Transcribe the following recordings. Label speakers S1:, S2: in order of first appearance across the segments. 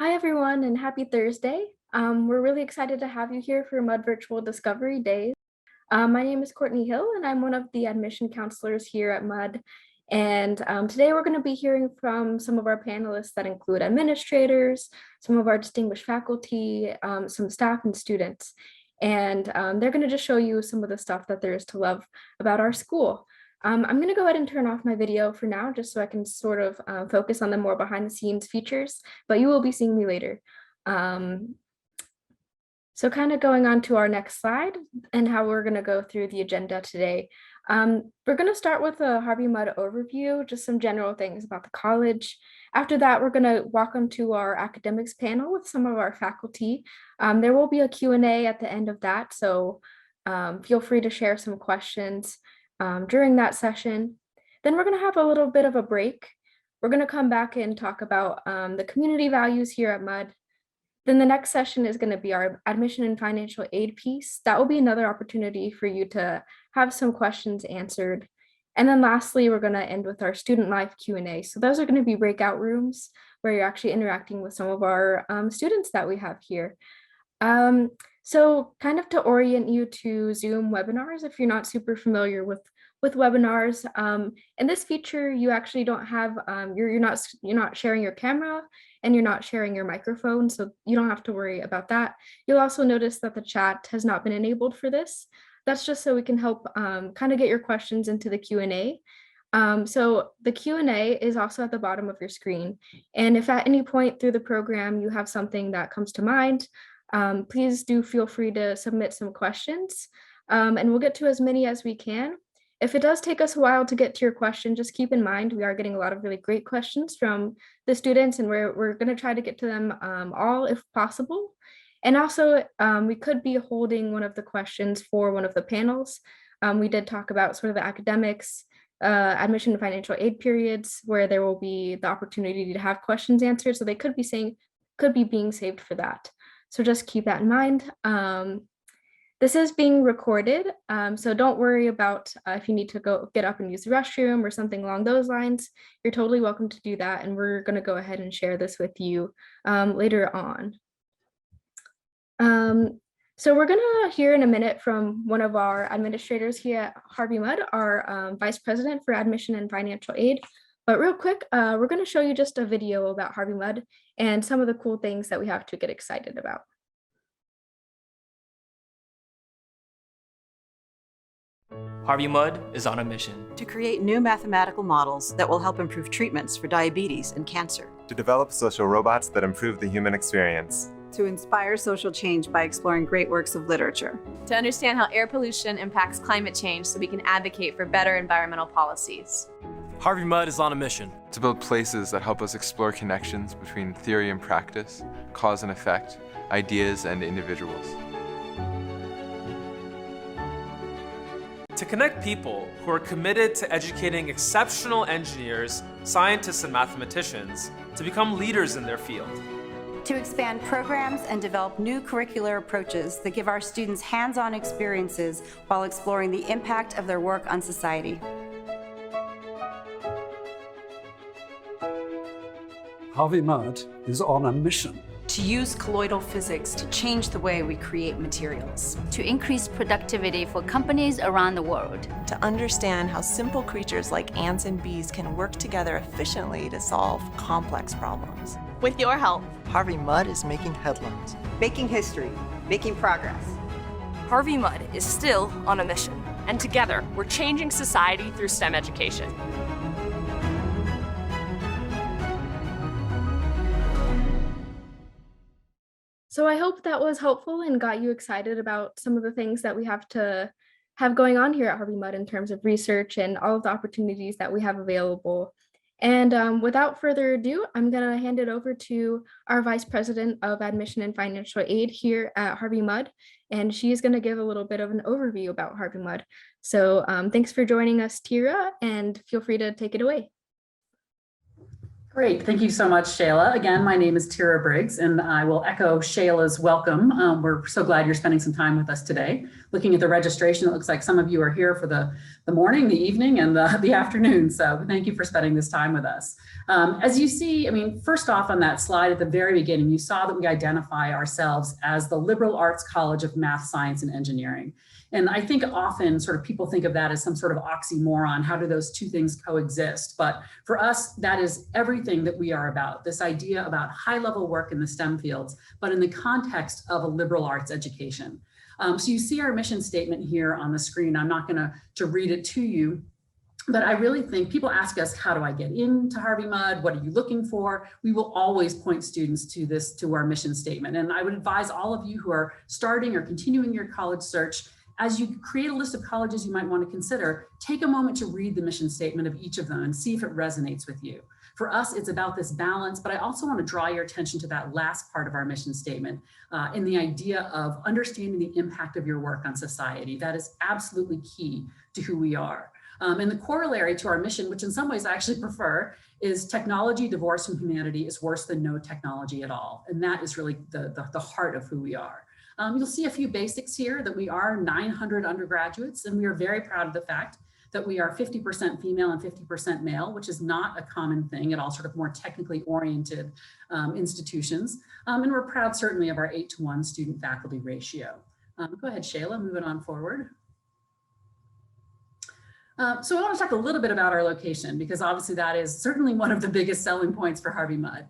S1: Hi, everyone, and happy Thursday. We're really excited to have you here for Mud Virtual Discovery Days. My name is Courtney Hill, and I'm one of the admission counselors here at Mud. And today we're going to be hearing from some of our panelists that include administrators, some of our distinguished faculty, some staff and students. And they're going to just show you some of the stuff that there is to love about our school. I'm going to go ahead and turn off my video for now, just so I can sort of focus on the more behind the scenes features, but you will be seeing me later. So kind of going on to our next slide and how we're going to go through the agenda today. We're going to start with a Harvey Mudd overview, just some general things about the college. After that, we're going to walk onto our academics panel with some of our faculty. There will be a Q&A at the end of that, so feel free to share some questions during that session. Then we're going to have a little bit of a break. We're going to come back and talk about the community values here at Mud. Then the next session is going to be our admission and financial aid piece. That will be another opportunity for you to have some questions answered. And then lastly, we're going to end with our student live Q&A. So those are going to be breakout rooms where you're actually interacting with some of our students that we have here. So kind of to orient you to Zoom webinars, if you're not super familiar with webinars, in this feature, you actually don't have, you're not sharing your camera and you're not sharing your microphone, so you don't have to worry about that. You'll also notice that the chat has not been enabled for this. That's just so we can help kind of get your questions into the Q&A. So the Q&A is also at the bottom of your screen. And if at any point through the program you have something that comes to mind, please do feel free to submit some questions, and we'll get to as many as we can. If it does take us a while to get to your question, just keep in mind we are getting a lot of really great questions from the students, and we're going to try to get to them all if possible. And also, we could be holding one of the questions for one of the panels. We did talk about sort of the academics, admission and financial aid periods, where there will be the opportunity to have questions answered. So they could be being saved for that. So just keep that in mind. This is being recorded, so don't worry about if you need to go get up and use the restroom or something along those lines. You're totally welcome to do that, and we're going to go ahead and share this with you later on. So we're going to hear in a minute from one of our administrators here at Harvey Mudd, our Vice President for Admission and Financial Aid. But real quick, we're going to show you just a video about Harvey Mudd and some of the cool things that we have to get excited about.
S2: Harvey Mudd is on a mission
S3: to create new mathematical models that will help improve treatments for diabetes and cancer,
S4: to develop social robots that improve the human experience,
S3: to inspire social change by exploring great works of literature,
S5: to understand how air pollution impacts climate change so we can advocate for better environmental policies.
S2: Harvey Mudd is on a mission
S6: to build places that help us explore connections between theory and practice, cause and effect, ideas and individuals.
S2: to connect people who are committed to educating exceptional engineers, scientists, and mathematicians to become leaders in their field.
S7: To expand programs and develop new curricular approaches that give our students hands-on experiences while exploring the impact of their work on society.
S8: Harvey Mudd is on a mission
S9: to use colloidal physics to change the way we create materials.
S10: To increase productivity for companies around the world.
S11: To understand how simple creatures like ants and bees can work together efficiently to solve complex problems.
S5: With your help,
S12: Harvey Mudd is making headlines.
S13: Making history, making progress.
S14: Harvey Mudd is still on a mission.
S5: And together, we're changing society through STEM education.
S1: So I hope that was helpful and got you excited about some of the things that we have going on here at Harvey Mudd in terms of research and all of the opportunities that we have available. And without further ado, I'm going to hand it over to our Vice President of Admission and Financial Aid here at Harvey Mudd, and she's going to give a little bit of an overview about Harvey Mudd. So thanks for joining us, Tira, and feel free to take it away.
S15: Great. Thank you so much, Shayla. Again, my name is Tira Briggs, and I will echo Shayla's welcome. We're so glad you're spending some time with us today. Looking at the registration, it looks like some of you are here for the morning, the evening, and the afternoon. So thank you for spending this time with us. As you see, I mean, first off on that slide at the very beginning, you saw that we identify ourselves as the Liberal Arts College of Math, Science, and Engineering. And I think often sort of people think of that as some sort of oxymoron. How do those two things coexist? But for us, that is everything that we are about, this idea about high level work in the STEM fields, but in the context of a liberal arts education. So you see our mission statement here on the screen. I'm not going to read it to you, but I really think people ask us, how do I get into Harvey Mudd? What are you looking for? We will always point students to our mission statement. And I would advise all of you who are starting or continuing your college search, as you create a list of colleges you might want to consider, take a moment to read the mission statement of each of them and see if it resonates with you. For us, it's about this balance, but I also want to draw your attention to that last part of our mission statement in the idea of understanding the impact of your work on society. That is absolutely key to who we are. And the corollary to our mission, which in some ways I actually prefer, is technology divorced from humanity is worse than no technology at all. And that is really the heart of who we are. You'll see a few basics here that we are 900 undergraduates, and we are very proud of the fact that we are 50% female and 50% male, which is not a common thing at all sort of more technically oriented institutions. And we're proud certainly of our 8-to-1 student faculty ratio. Go ahead, Shayla, moving on forward. So I want to talk a little bit about our location, because obviously that is certainly one of the biggest selling points for Harvey Mudd.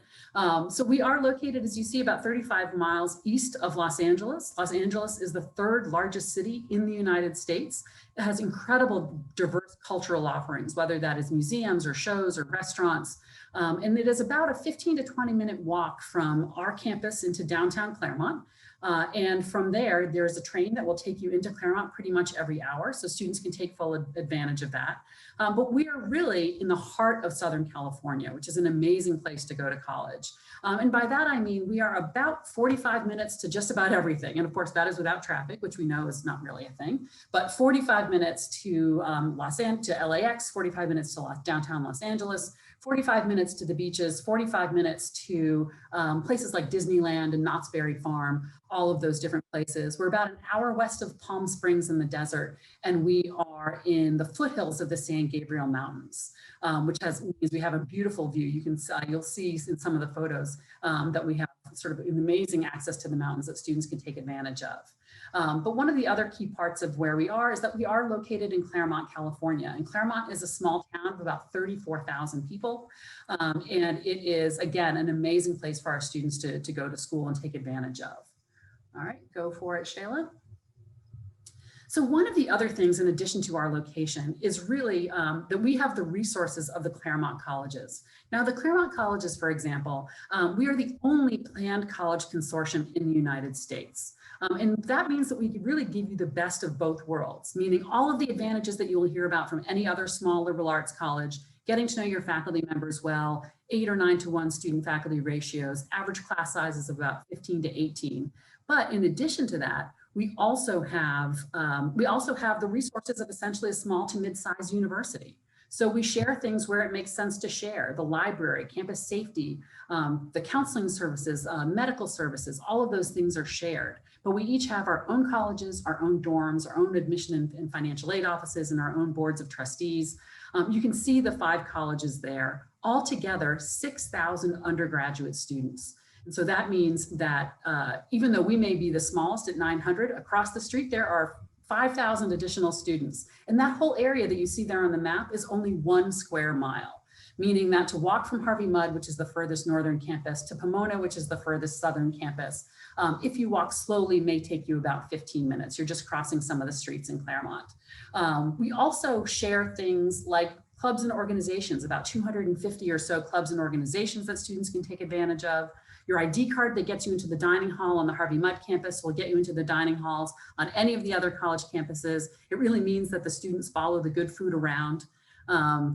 S15: So we are located, as you see, about 35 miles east of Los Angeles. Los Angeles is the 3rd largest city in the United States. It has incredible diverse cultural offerings, whether that is museums or shows or restaurants. And it is about a 15 to 20 minute walk from our campus into downtown Claremont. And from there, there's a train that will take you into Claremont pretty much every hour, so students can take full advantage of that. But we are really in the heart of Southern California, which is an amazing place to go to college. And by that, I mean, we are about 45 minutes to just about everything. And of course, that is without traffic, which we know is not really a thing, but 45 minutes to LAX, 45 minutes to downtown Los Angeles, 45 minutes to the beaches, 45 minutes to places like Disneyland and Knott's Berry Farm, all of those different places. We're about an hour west of Palm Springs in the desert, and we are in the foothills of the San Gabriel Mountains, which means we have a beautiful view. You'll see in some of the photos that we have sort of an amazing access to the mountains that students can take advantage of. But one of the other key parts of where we are is that we are located in Claremont, California. And Claremont is a small town of about 34,000 people. And it is, again, an amazing place for our students to go to school and take advantage of. All right, go for it, Shayla. So one of the other things, in addition to our location, is really that we have the resources of the Claremont colleges. Now, the Claremont colleges, for example, we are the only planned college consortium in the United States. And that means that we can really give you the best of both worlds, meaning all of the advantages that you will hear about from any other small liberal arts college, getting to know your faculty members well, 8 or 9-to-1 student faculty ratios, average class sizes of about 15 to 18. But in addition to that, we also have the resources of essentially a small to mid-sized university. So we share things where it makes sense to share: the library, campus safety, the counseling services, medical services, all of those things are shared. But we each have our own colleges, our own dorms, our own admission and financial aid offices, and our own boards of trustees. You can see the 5 colleges there. Altogether, 6,000 undergraduate students. And so that means that even though we may be the smallest at 900, across the street there are 5,000 additional students. And that whole area that you see there on the map is only 1 square mile, meaning that to walk from Harvey Mudd, which is the furthest northern campus, to Pomona, which is the furthest southern campus, if you walk slowly, may take you about 15 minutes. You're just crossing some of the streets in Claremont. We also share things like clubs and organizations, about 250 or so clubs and organizations that students can take advantage of. Your ID card that gets you into the dining hall on the Harvey Mudd campus will get you into the dining halls on any of the other college campuses. It really means that the students follow the good food around.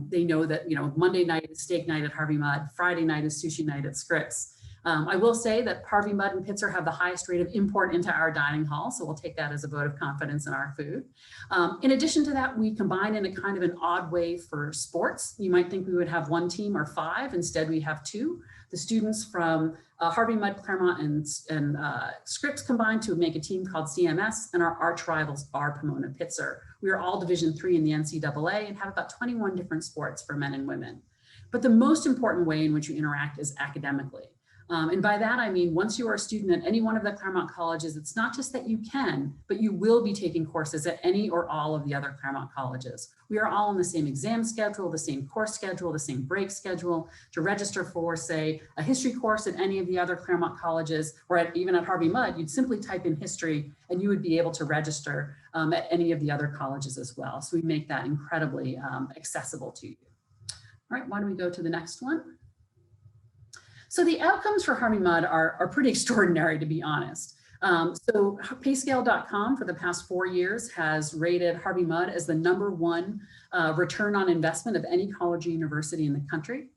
S15: They know that, Monday night is steak night at Harvey Mudd, Friday night is sushi night at Scripps. I will say that Harvey Mudd and Pitzer have the highest rate of import into our dining hall, so we'll take that as a vote of confidence in our food. In addition to that, we combine in a kind of an odd way for sports. You might think we would have one team or five. Instead, we have two. The students from Harvey Mudd, Claremont, and Scripps combined to make a team called CMS, and our arch rivals are Pomona Pitzer. We are all Division III in the NCAA and have about 21 different sports for men and women. But the most important way in which you interact is academically. And by that, I mean, once you are a student at any one of the Claremont colleges, it's not just that you can, but you will be taking courses at any or all of the other Claremont colleges. We are all on the same exam schedule, the same course schedule, the same break schedule. To register for, say, a history course at any of the other Claremont colleges, or even at Harvey Mudd, you'd simply type in history and you would be able to register at any of the other colleges as well. So we make that incredibly accessible to you. All right, why don't we go to the next one? So the outcomes for Harvey Mudd are pretty extraordinary, to be honest. So payscale.com for the past 4 years has rated Harvey Mudd as the #1 return on investment of any college or university in the country.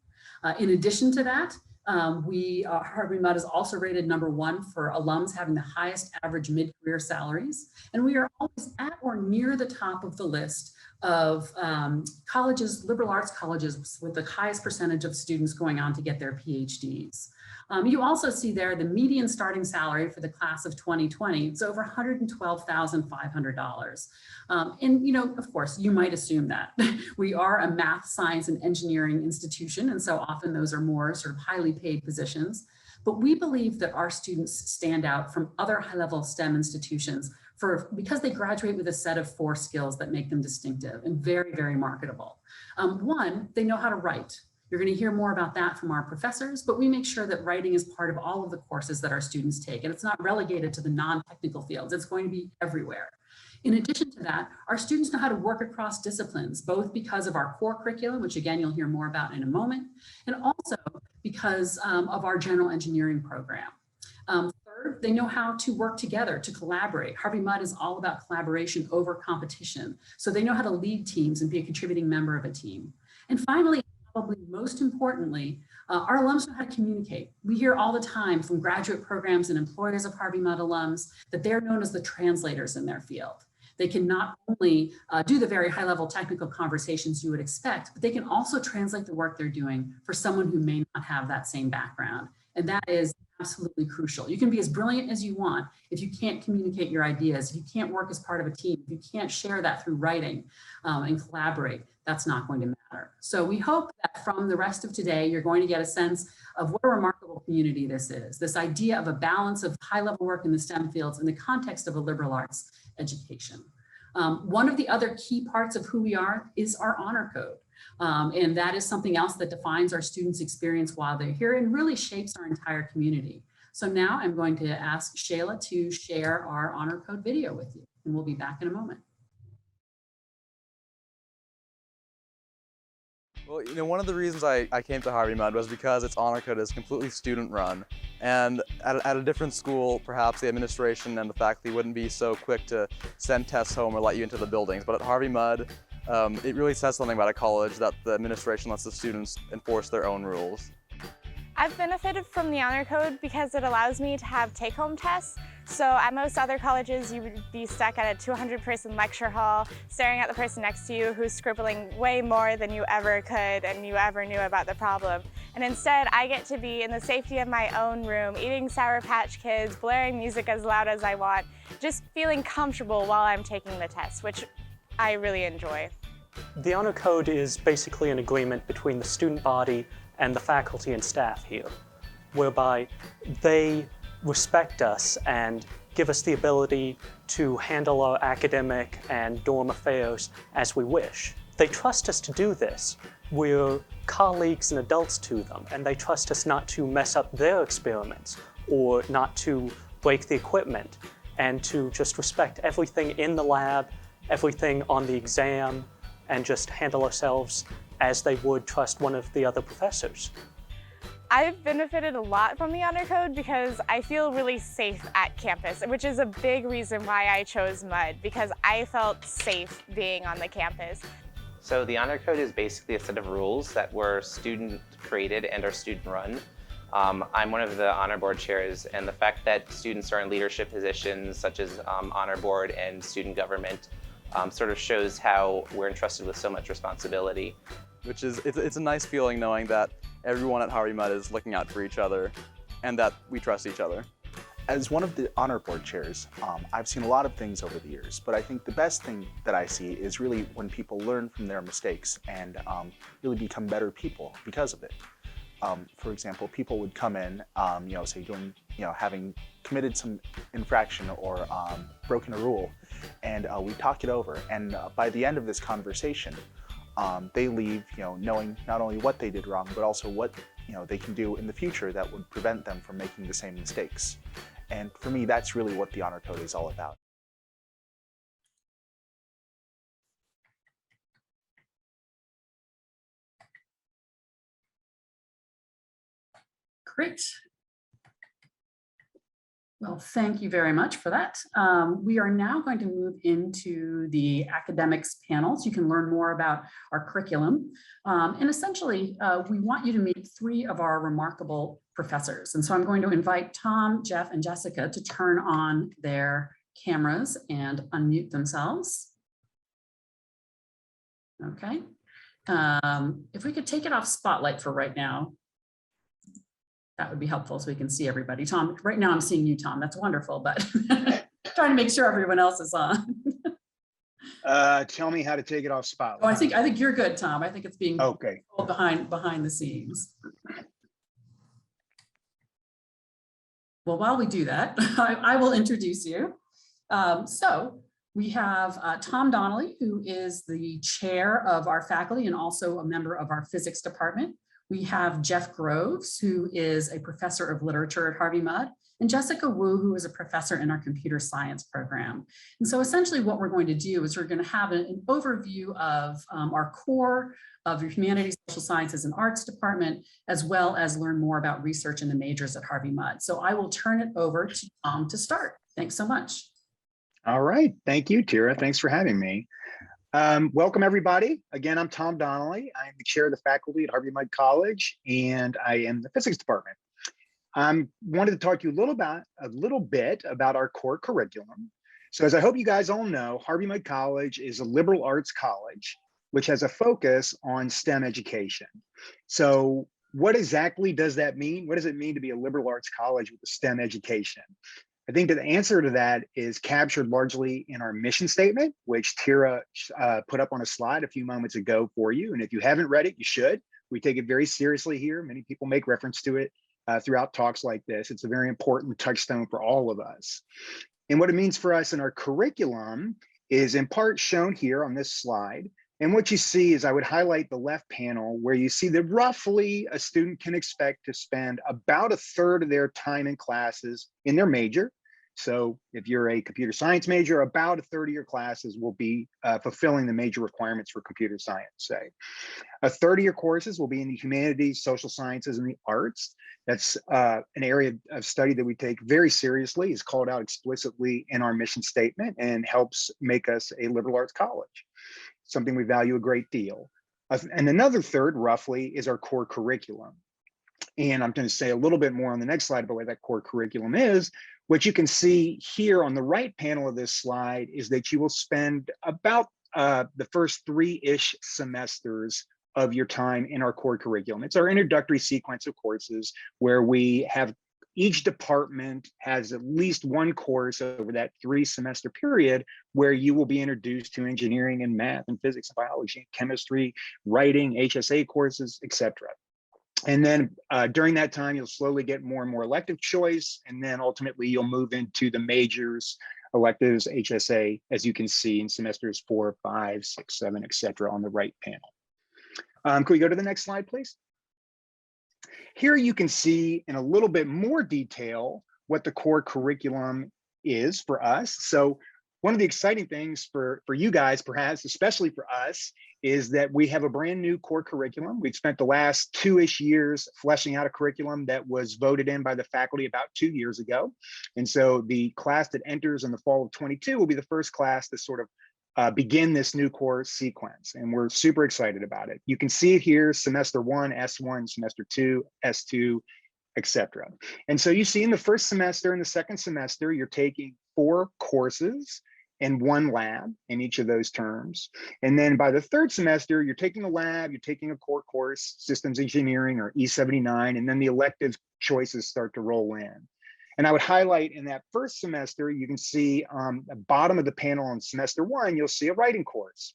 S15: In addition to that, Harvey Mudd is also rated #1 for alums having the highest average mid-career salaries. And we are always at or near the top of the list of colleges, liberal arts colleges with the highest percentage of students going on to get their PhDs. You also see there the median starting salary for the class of 2020. It's over $112,500. And, you know, of course, you might assume that. We are a math, science, and engineering institution, and so often those are more sort of highly paid positions. But we believe that our students stand out from other high-level STEM institutions because they graduate with a set of 4 skills that make them distinctive and very, very marketable. One, they know how to write. You're going to hear more about that from our professors, but we make sure that writing is part of all of the courses that our students take, and it's not relegated to the non-technical fields. It's going to be everywhere. In addition to that, our students know how to work across disciplines, both because of our core curriculum, which again, you'll hear more about in a moment, and also because of our general engineering program. Third, they know how to work together, to collaborate. Harvey Mudd is all about collaboration over competition. So they know how to lead teams and be a contributing member of a team. And finally, probably most importantly, our alums know how to communicate. We hear all the time from graduate programs and employers of Harvey Mudd alums that they're known as the translators in their field. They can not only do the very high-level technical conversations you would expect, but they can also translate the work they're doing for someone who may not have that same background. And that is absolutely crucial. You can be as brilliant as you want. If you can't communicate your ideas, if you can't work as part of a team, if you can't share that through writing and collaborate, that's not going to matter. So we hope that from the rest of today, you're going to get a sense of what a remarkable community this is. This idea of a balance of high-level work in the STEM fields in the context of a liberal arts education. One of the other key parts of who we are is our honor code. And that is something else that defines our students' experience while they're here and really shapes our entire community. So now I'm going to ask Shayla to share our honor code video with you, and we'll be back in a moment.
S16: Well, you know, one of the reasons I came to Harvey Mudd was because its honor code is completely student run. And at a different school, perhaps the administration and the faculty wouldn't be so quick to send tests home or let you into the buildings. But at Harvey Mudd, it really says something about a college that the administration lets the students enforce their own rules.
S17: I've benefited from the honor code because it allows me to have take-home tests. So at most other colleges, you would be stuck at a 200-person lecture hall, staring at the person next to you who's scribbling way more than you ever could and you ever knew about the problem. And instead, I get to be in the safety of my own room, eating Sour Patch Kids, blaring music as loud as I want, just feeling comfortable while I'm taking the test, which I really enjoy.
S18: The honor code is basically an agreement between the student body and the faculty and staff here, whereby they respect us and give us the ability to handle our academic and dorm affairs as we wish. They trust us to do this. We're colleagues and adults to them, and they trust us not to mess up their experiments or not to break the equipment, and to just respect everything in the lab, everything on the exam, and just handle ourselves as they would trust one of the other professors.
S17: I've benefited a lot from the honor code because I feel really safe at campus, which is a big reason why I chose Mudd, because I felt safe being on the campus.
S19: So the honor code is basically a set of rules that were student created and are student run. I'm one of the honor board chairs, and the fact that students are in leadership positions such as honor board and student government sort of shows how we're entrusted with so much responsibility.
S16: Which is, it's a nice feeling knowing that everyone at Harvey Mudd is looking out for each other and that we trust each other.
S20: As one of the honor board chairs, I've seen a lot of things over the years, but I think the best thing that I see is really when people learn from their mistakes and really become better people because of it. For example, people would come in, say doing, having committed some infraction or broken a rule, and we talk it over. And by the end of this conversation, they leave, knowing not only what they did wrong, but also what they can do in the future that would prevent them from making the same mistakes. And for me, that's really what the honor code is all about.
S15: Great. Well, thank you very much for that. We are now going to move into the academics panels. You can learn more about our curriculum. And essentially, we want you to meet 3 of our remarkable professors. And so I'm going to invite Tom, Jeff, and Jessica to turn on their cameras and unmute themselves. Okay. If we could take it off spotlight for right now, that would be helpful so we can see everybody. Tom, right now I'm seeing you, Tom. That's wonderful, but trying to make sure everyone else is on.
S21: Tell me how to take it off spotlight.
S15: Oh, I think you're good, Tom. I think it's being
S21: okay
S15: behind the scenes. Well, while we do that, I will introduce you. So we have Tom Donnelly, who is the chair of our faculty and also a member of our physics department. We have Jeff Groves, who is a professor of literature at Harvey Mudd, and Jessica Wu, who is a professor in our computer science program. And so essentially what we're going to do is we're going to have an overview of our core of your humanities, social sciences, and arts department, as well as learn more about research in the majors at Harvey Mudd. So I will turn it over to Tom to start. Thanks so much.
S21: All right. Thank you, Tira. Thanks for having me. Welcome, everybody. Again, I'm Tom Donnelly. I'm the chair of the faculty at Harvey Mudd College, and I am the physics department. Wanted to talk to you a little bit about our core curriculum. So as I hope you guys all know, Harvey Mudd College is a liberal arts college, which has a focus on STEM education. So what exactly does that mean? What does it mean to be a liberal arts college with a STEM education? I think that the answer to that is captured largely in our mission statement, which Tira put up on a slide a few moments ago for you. And if you haven't read it, you should. We take it very seriously here. Many people make reference to it throughout talks like this. It's a very important touchstone for all of us. And what it means for us in our curriculum is in part shown here on this slide. And what you see is I would highlight the left panel where you see that roughly a student can expect to spend about 1/3 of their time in classes in their major. So if you're a computer science major, about 1/3 of your classes will be fulfilling the major requirements for computer science, say. 1/3 of your courses will be in the humanities, social sciences, and the arts. That's an area of study that we take very seriously, is called out explicitly in our mission statement, and helps make us a liberal arts college, something we value a great deal. And another 1/3, roughly, is our core curriculum. And I'm going to say a little bit more on the next slide about what that core curriculum is. What you can see here on the right panel of this slide is that you will spend about the first 3-ish semesters of your time in our core curriculum. It's our introductory sequence of courses where we have each department has at least one course over that 3-semester period where you will be introduced to engineering and math and physics and biology, and chemistry, writing, HSA courses, etc. And then during that time, you'll slowly get more and more elective choice. And then ultimately you'll move into the majors, electives, HSA, as you can see in semesters 4, 5, 6, 7, etc. on the right panel. Can we go to the next slide, please? Here you can see in a little bit more detail what the core curriculum is for us. So one of the exciting things for you guys, perhaps, especially for us, is that we have a brand new core curriculum. We've spent the last 2-ish years fleshing out a curriculum that was voted in by the faculty about 2 years ago. And so the class that enters in the fall of 22 will be the first class to sort of begin this new core sequence. And we're super excited about it. You can see here semester 1, S1, semester 2, S2, etc. And so you see in the first semester and the second semester, you're taking 4 courses and 1 lab in each of those terms. And then by the third semester, you're taking a lab, you're taking a core course, systems engineering or E79, and then the elective choices start to roll in. And I would highlight in that first semester, you can see on the bottom of the panel on semester 1, you'll see a writing course.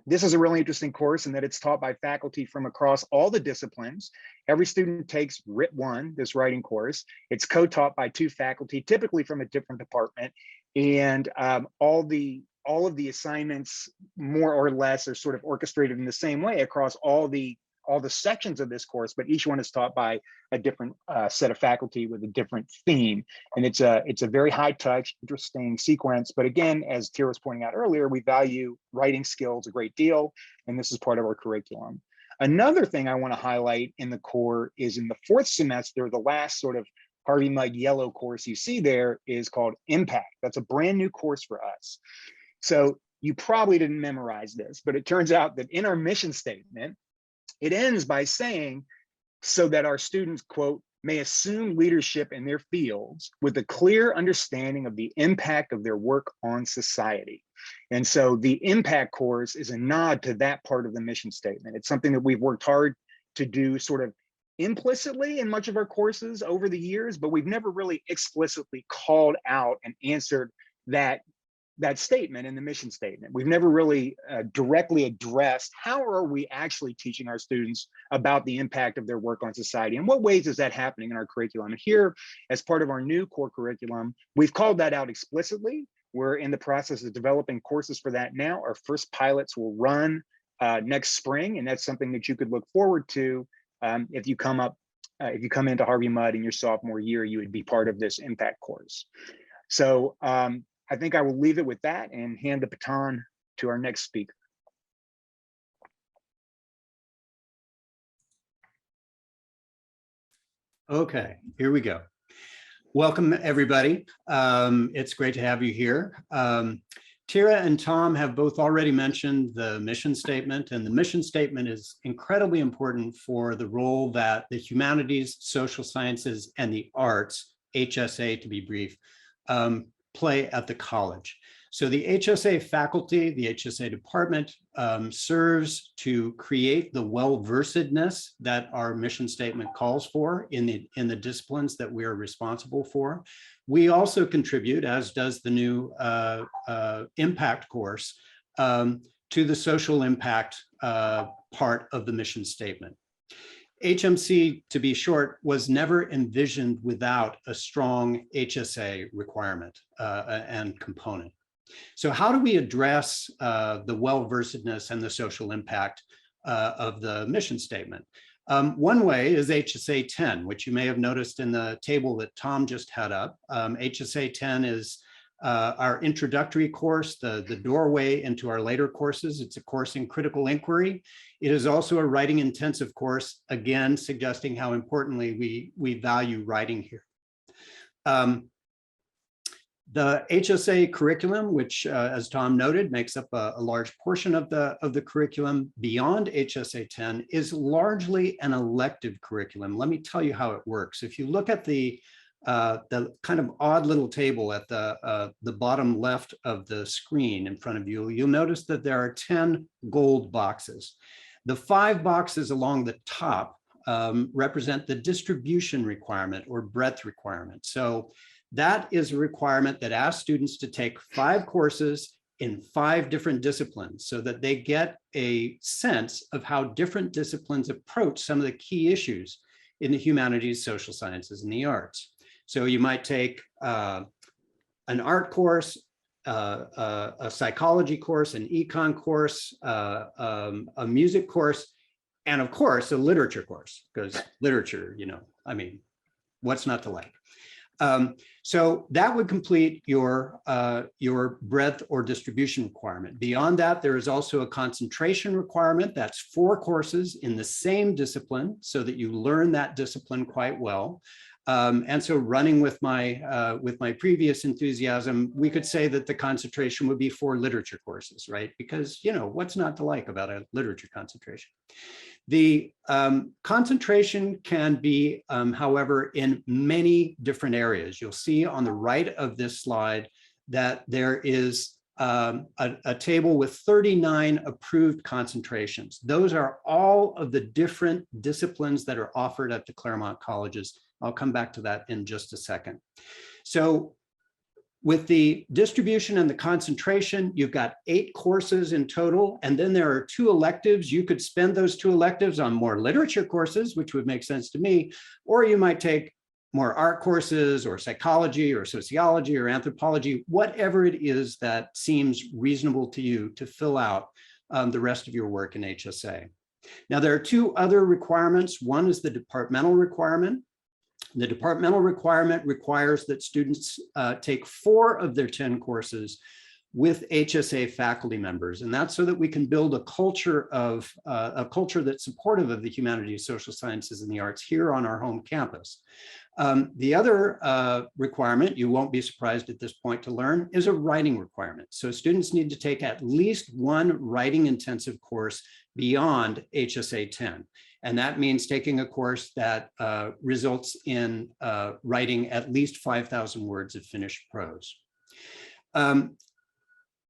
S21: This is a really interesting course in that it's taught by faculty from across all the disciplines. Every student takes RIT 1, this writing course. It's co-taught by 2 faculty, typically from a different department. And all of the assignments, more or less, are sort of orchestrated in the same way across all the sections of this course, but each one is taught by a different set of faculty with a different theme. And it's a very high touch, interesting sequence. But again, as Tira was pointing out earlier, we value writing skills a great deal, and this is part of our curriculum. Another thing I want to highlight in the core is in the 4th semester, the last sort of Harvey Mudd yellow course you see there is called Impact. That's a brand new course for us. So you probably didn't memorize this, but it turns out that in our mission statement, it ends by saying, so that our students, quote, may assume leadership in their fields with a clear understanding of the impact of their work on society. And so the Impact course is a nod to that part of the mission statement. It's something that we've worked hard to do sort of implicitly in much of our courses over the years, but we've never really explicitly called out and answered that statement in the mission statement. We've never really directly addressed how are we actually teaching our students about the impact of their work on society, and what ways is that happening in our curriculum. And here, as part of our new core curriculum, we've called that out explicitly. We're in the process of developing courses for that now. Our first pilots will run next spring, and that's something that you could look forward to if you come into Harvey Mudd in your sophomore year. You would be part of this Impact course. So I think I will leave it with that and hand the baton to our next speaker.
S4: Okay, here we go. Welcome, everybody. It's great to have you here. Tira and Tom have both already mentioned the mission statement, and the mission statement is incredibly important for the role that the humanities, social sciences, and the arts, HSA to be brief, play at the college. So the HSA faculty, the HSA department serves to create the well-versedness that our mission statement calls for in the disciplines that we are responsible for. We also contribute, as does the new Impact course, to the social impact part of the mission statement. HMC, to be short, was never envisioned without a strong HSA requirement and component. So how do we address the well-versedness and the social impact of the mission statement? One way is HSA 10, which you may have noticed in the table that Tom just had up. HSA 10 is our introductory course, the doorway into our later courses. It's a course in critical inquiry. It is also a writing intensive course, again, suggesting how importantly we value writing here. The HSA curriculum, which as Tom noted, makes up a large portion of the curriculum beyond HSA 10, is largely an elective curriculum. Let me tell you how it works. If you look at the kind of odd little table at the bottom left of the screen in front of you, you'll notice that there are 10 gold boxes. The 5 boxes along the top represent the distribution requirement or breadth requirement. So that is a requirement that asks students to take 5 courses in 5 different disciplines so that they get a sense of how different disciplines approach some of the key issues in the humanities, social sciences, and the arts. So you might take an art course, a psychology course, an econ course, a music course, and of course, a literature course, because literature, you know, I mean, what's not to like? So that would complete your breadth or distribution requirement. Beyond that, there is also a concentration requirement. That's 4 courses in the same discipline so that you learn that discipline quite well. And so running with my previous enthusiasm, we could say that the concentration would be 4 literature courses, right? Because, you know, what's not to like about a literature concentration? The concentration can be, however, in many different areas. You'll see on the right of this slide that there is a table with 39 approved concentrations. Those are all of the different disciplines that are offered at the Claremont colleges. I'll come back to that in just a second. So with the distribution and the concentration, you've got 8 courses in total, and then there are 2 electives. You could spend those 2 electives on more literature courses, which would make sense to me, or you might take more art courses or psychology or sociology or anthropology, whatever it is that seems reasonable to you to fill out the rest of your work in HSA. Now, there are 2 other requirements. One is the departmental requirement. The departmental requirement requires that students take 4 of their 10 courses with HSA faculty members. And that's so that we can build a culture that's supportive of the humanities, social sciences, and the arts here on our home campus. The other requirement, you won't be surprised at this point to learn, is a writing requirement. So students need to take at least 1 writing intensive course beyond HSA 10. And that means taking a course that results in writing at least 5,000 words of finished prose.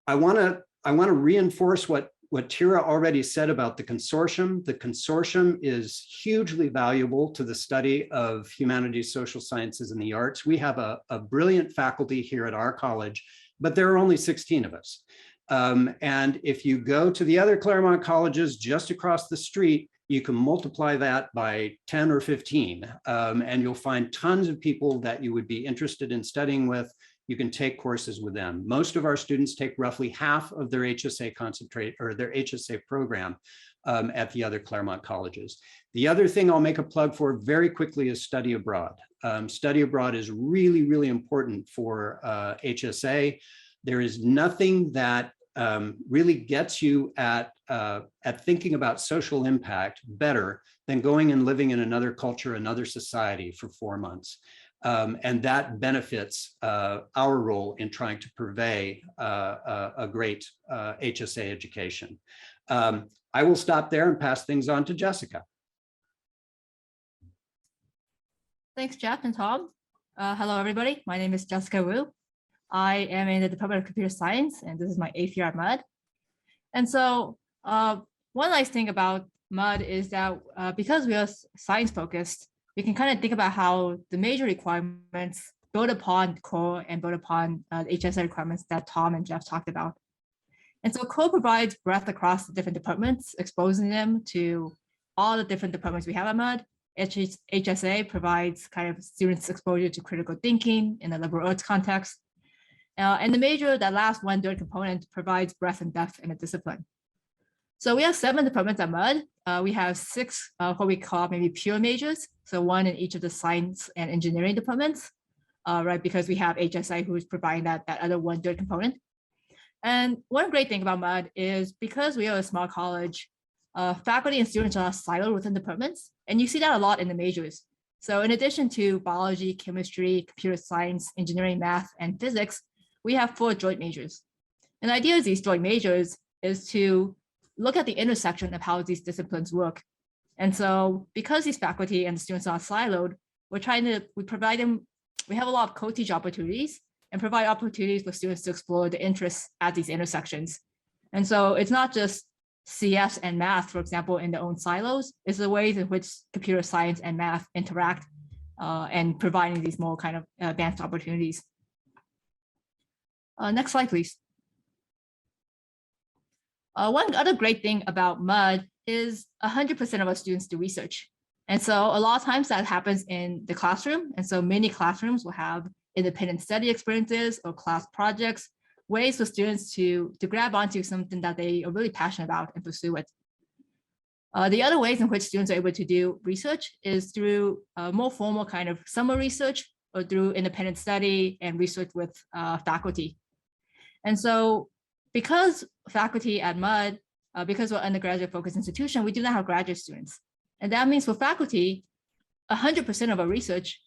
S4: I want to reinforce what Tira already said about the consortium. The consortium is hugely valuable to the study of humanities, social sciences, and the arts. We have a brilliant faculty here at our college, but there are only 16 of us. And if you go to the other Claremont colleges just across the street, you can multiply that by 10 or 15, and you'll find tons of people that you would be interested in studying with. You can take courses with them. Most of our students take roughly half of their HSA concentrate or their HSA program at the other Claremont colleges. The other thing I'll make a plug for very quickly is study abroad. Study abroad is really, really important for HSA. There is nothing that really gets you at thinking about social impact better than going and living in another culture, another society for 4 months. And that benefits our role in trying to purvey a great HSA education. I will stop there and pass things on to Jessica.
S3: Thanks, Jeff and Tom. Hello, everybody. My name is Jessica Wu. I am in the Department of Computer Science, and this is my 8th year at MUD. And so one nice thing about MUD is that because we are science focused, we can kind of think about how the major requirements build upon core and build upon the HSA requirements that Tom and Jeff talked about. And so core provides breadth across the different departments, exposing them to all the different departments we have at MUD. HSA provides kind of students exposure to critical thinking in a liberal arts context. And the major, that last 1/3 component, provides breadth and depth in a discipline. So we have 7 departments at MUD. We have 6 what we call maybe pure majors. So 1 in each of the science and engineering departments, right? Because we have HSI who is providing that other 1/3 component. And one great thing about MUD is because we are a small college, faculty and students are siloed within departments. And you see that a lot in the majors. So in addition to biology, chemistry, computer science, engineering, math, and physics, we have 4 joint majors. And the idea of these joint majors is to look at the intersection of how these disciplines work. And so because these faculty and students are siloed, we have a lot of co-teach opportunities and provide opportunities for students to explore the interests at these intersections. And so it's not just CS and math, for example, in their own silos, it's the ways in which computer science and math interact and providing these more kind of advanced opportunities. Next slide, please. One other great thing about MUD is 100% of our students do research. And so a lot of times that happens in the classroom. And so many classrooms will have independent study experiences or class projects, ways for students to grab onto something that they are really passionate about and pursue it. The other ways in which students are able to do research is through more formal kind of summer research or through independent study and research with faculty. And so because faculty at MUD, because we're an undergraduate focused institution, we do not have graduate students. And that means for faculty, 100% of our research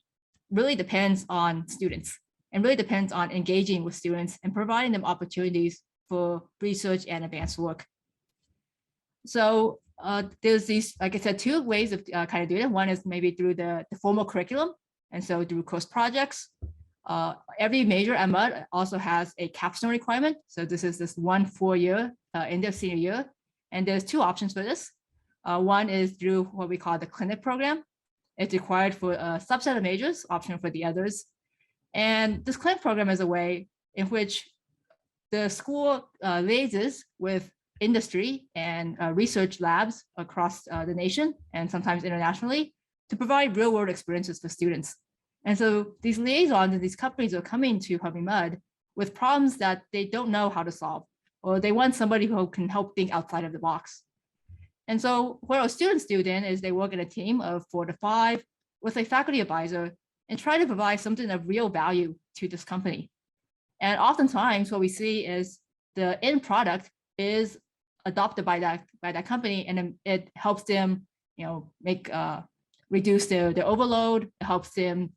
S3: really depends on students and really depends on engaging with students and providing them opportunities for research and advanced work. So there's these, like I said, two ways of kind of doing it. One is maybe through the formal curriculum, and so through course projects. Every major at MUD also has a capstone requirement. So this is this 1 4-year in their senior year. And there's two options for this. One is through what we call the clinic program. It's required for a subset of majors, optional for the others. And this clinic program is a way in which the school liaises with industry and research labs across the nation and sometimes internationally to provide real world experiences for students. And so these liaisons and these companies are coming to Harvey Mudd with problems that they don't know how to solve, or they want somebody who can help think outside of the box. And so what our students do then is they work in a team of 4 to 5 with a faculty advisor and try to provide something of real value to this company. And oftentimes what we see is the end product is adopted by that company, and it helps them, make reduce their overload. It helps them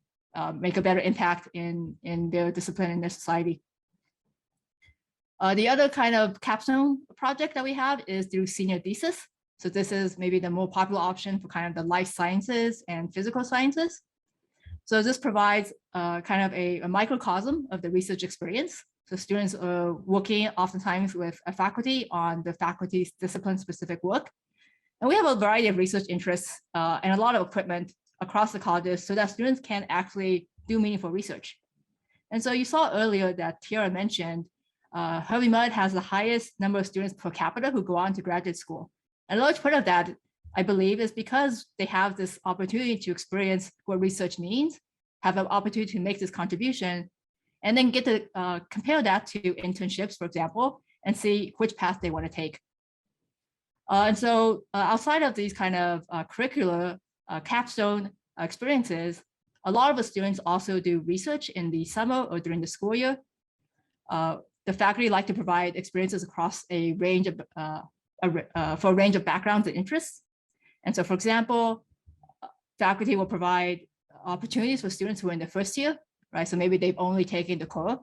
S3: make a better impact in their discipline and their society. The other kind of capstone project that we have is through senior thesis. So this is maybe the more popular option for kind of the life sciences and physical sciences. So this provides kind of a microcosm of the research experience. So students are working oftentimes with a faculty on the faculty's discipline-specific work. And we have a variety of research interests and a lot of equipment across the colleges so that students can actually do meaningful research. And so you saw earlier that Tiara mentioned Harvey Mudd has the highest number of students per capita who go on to graduate school. And a large part of that, I believe, is because they have this opportunity to experience what research means, have an opportunity to make this contribution, and then get to compare that to internships, for example, and see which path they want to take. And so outside of these kind of curricular capstone experiences, a lot of the students also do research in the summer or during the school year. The faculty like to provide experiences across a range of for a range of backgrounds and interests. And so, for example, faculty will provide opportunities for students who are in the first year, right? So maybe they've only taken the core.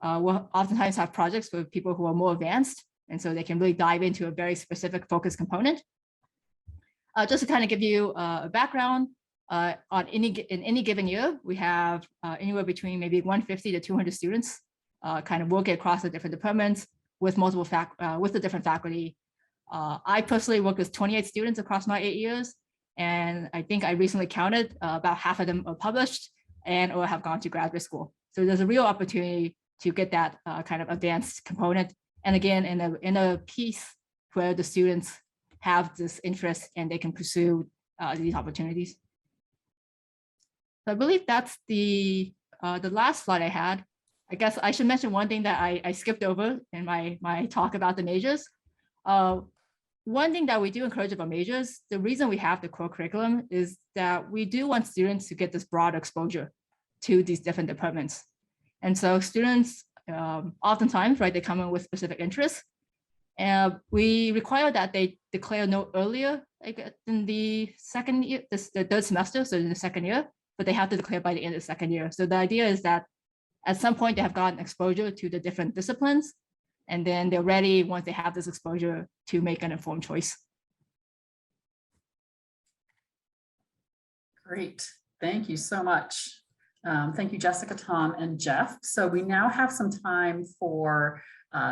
S3: We'll oftentimes have projects for people who are more advanced, and so they can really dive into a very specific focus component. Just to kind of give you a background, in any given year, we have anywhere between maybe 150 to 200 students kind of working across the different departments with multiple with the different faculty. I personally work with 28 students across my 8 years, and I think I recently counted about half of them are published and or have gone to graduate school. So there's a real opportunity to get that kind of advanced component. And again, in a piece where the students have this interest and they can pursue these opportunities. So I believe that's the last slide I had. I guess I should mention one thing that I skipped over in my talk about the majors. One thing that we do encourage about majors, the reason we have the core curriculum is that we do want students to get this broad exposure to these different departments. And so students, oftentimes, right, they come in with specific interests. And we require that they declare no earlier in the second year, the third semester, so in the second year, but they have to declare by the end of the second year. So the idea is that at some point they have gotten exposure to the different disciplines, and then they're ready once they have this exposure to make an informed choice.
S15: Great, thank you so much. Thank you, Jessica, Tom, and Jeff. So we now have some time for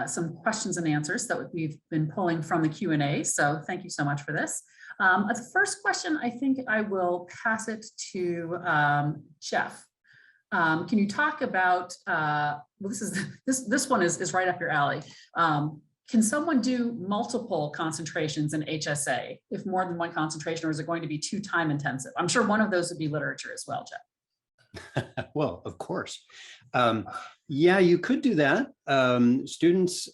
S15: some questions and answers that we've been pulling from the Q&A. So thank you so much for this. The first question, I think I will pass it to Jeff. Can you talk about, well, this one is right up your alley. Can someone do multiple concentrations in HSA if more than one concentration, or is it going to be too time intensive? I'm sure one of those would be literature as well, Jeff.
S4: Well, of course. Yeah, you could do that. Some students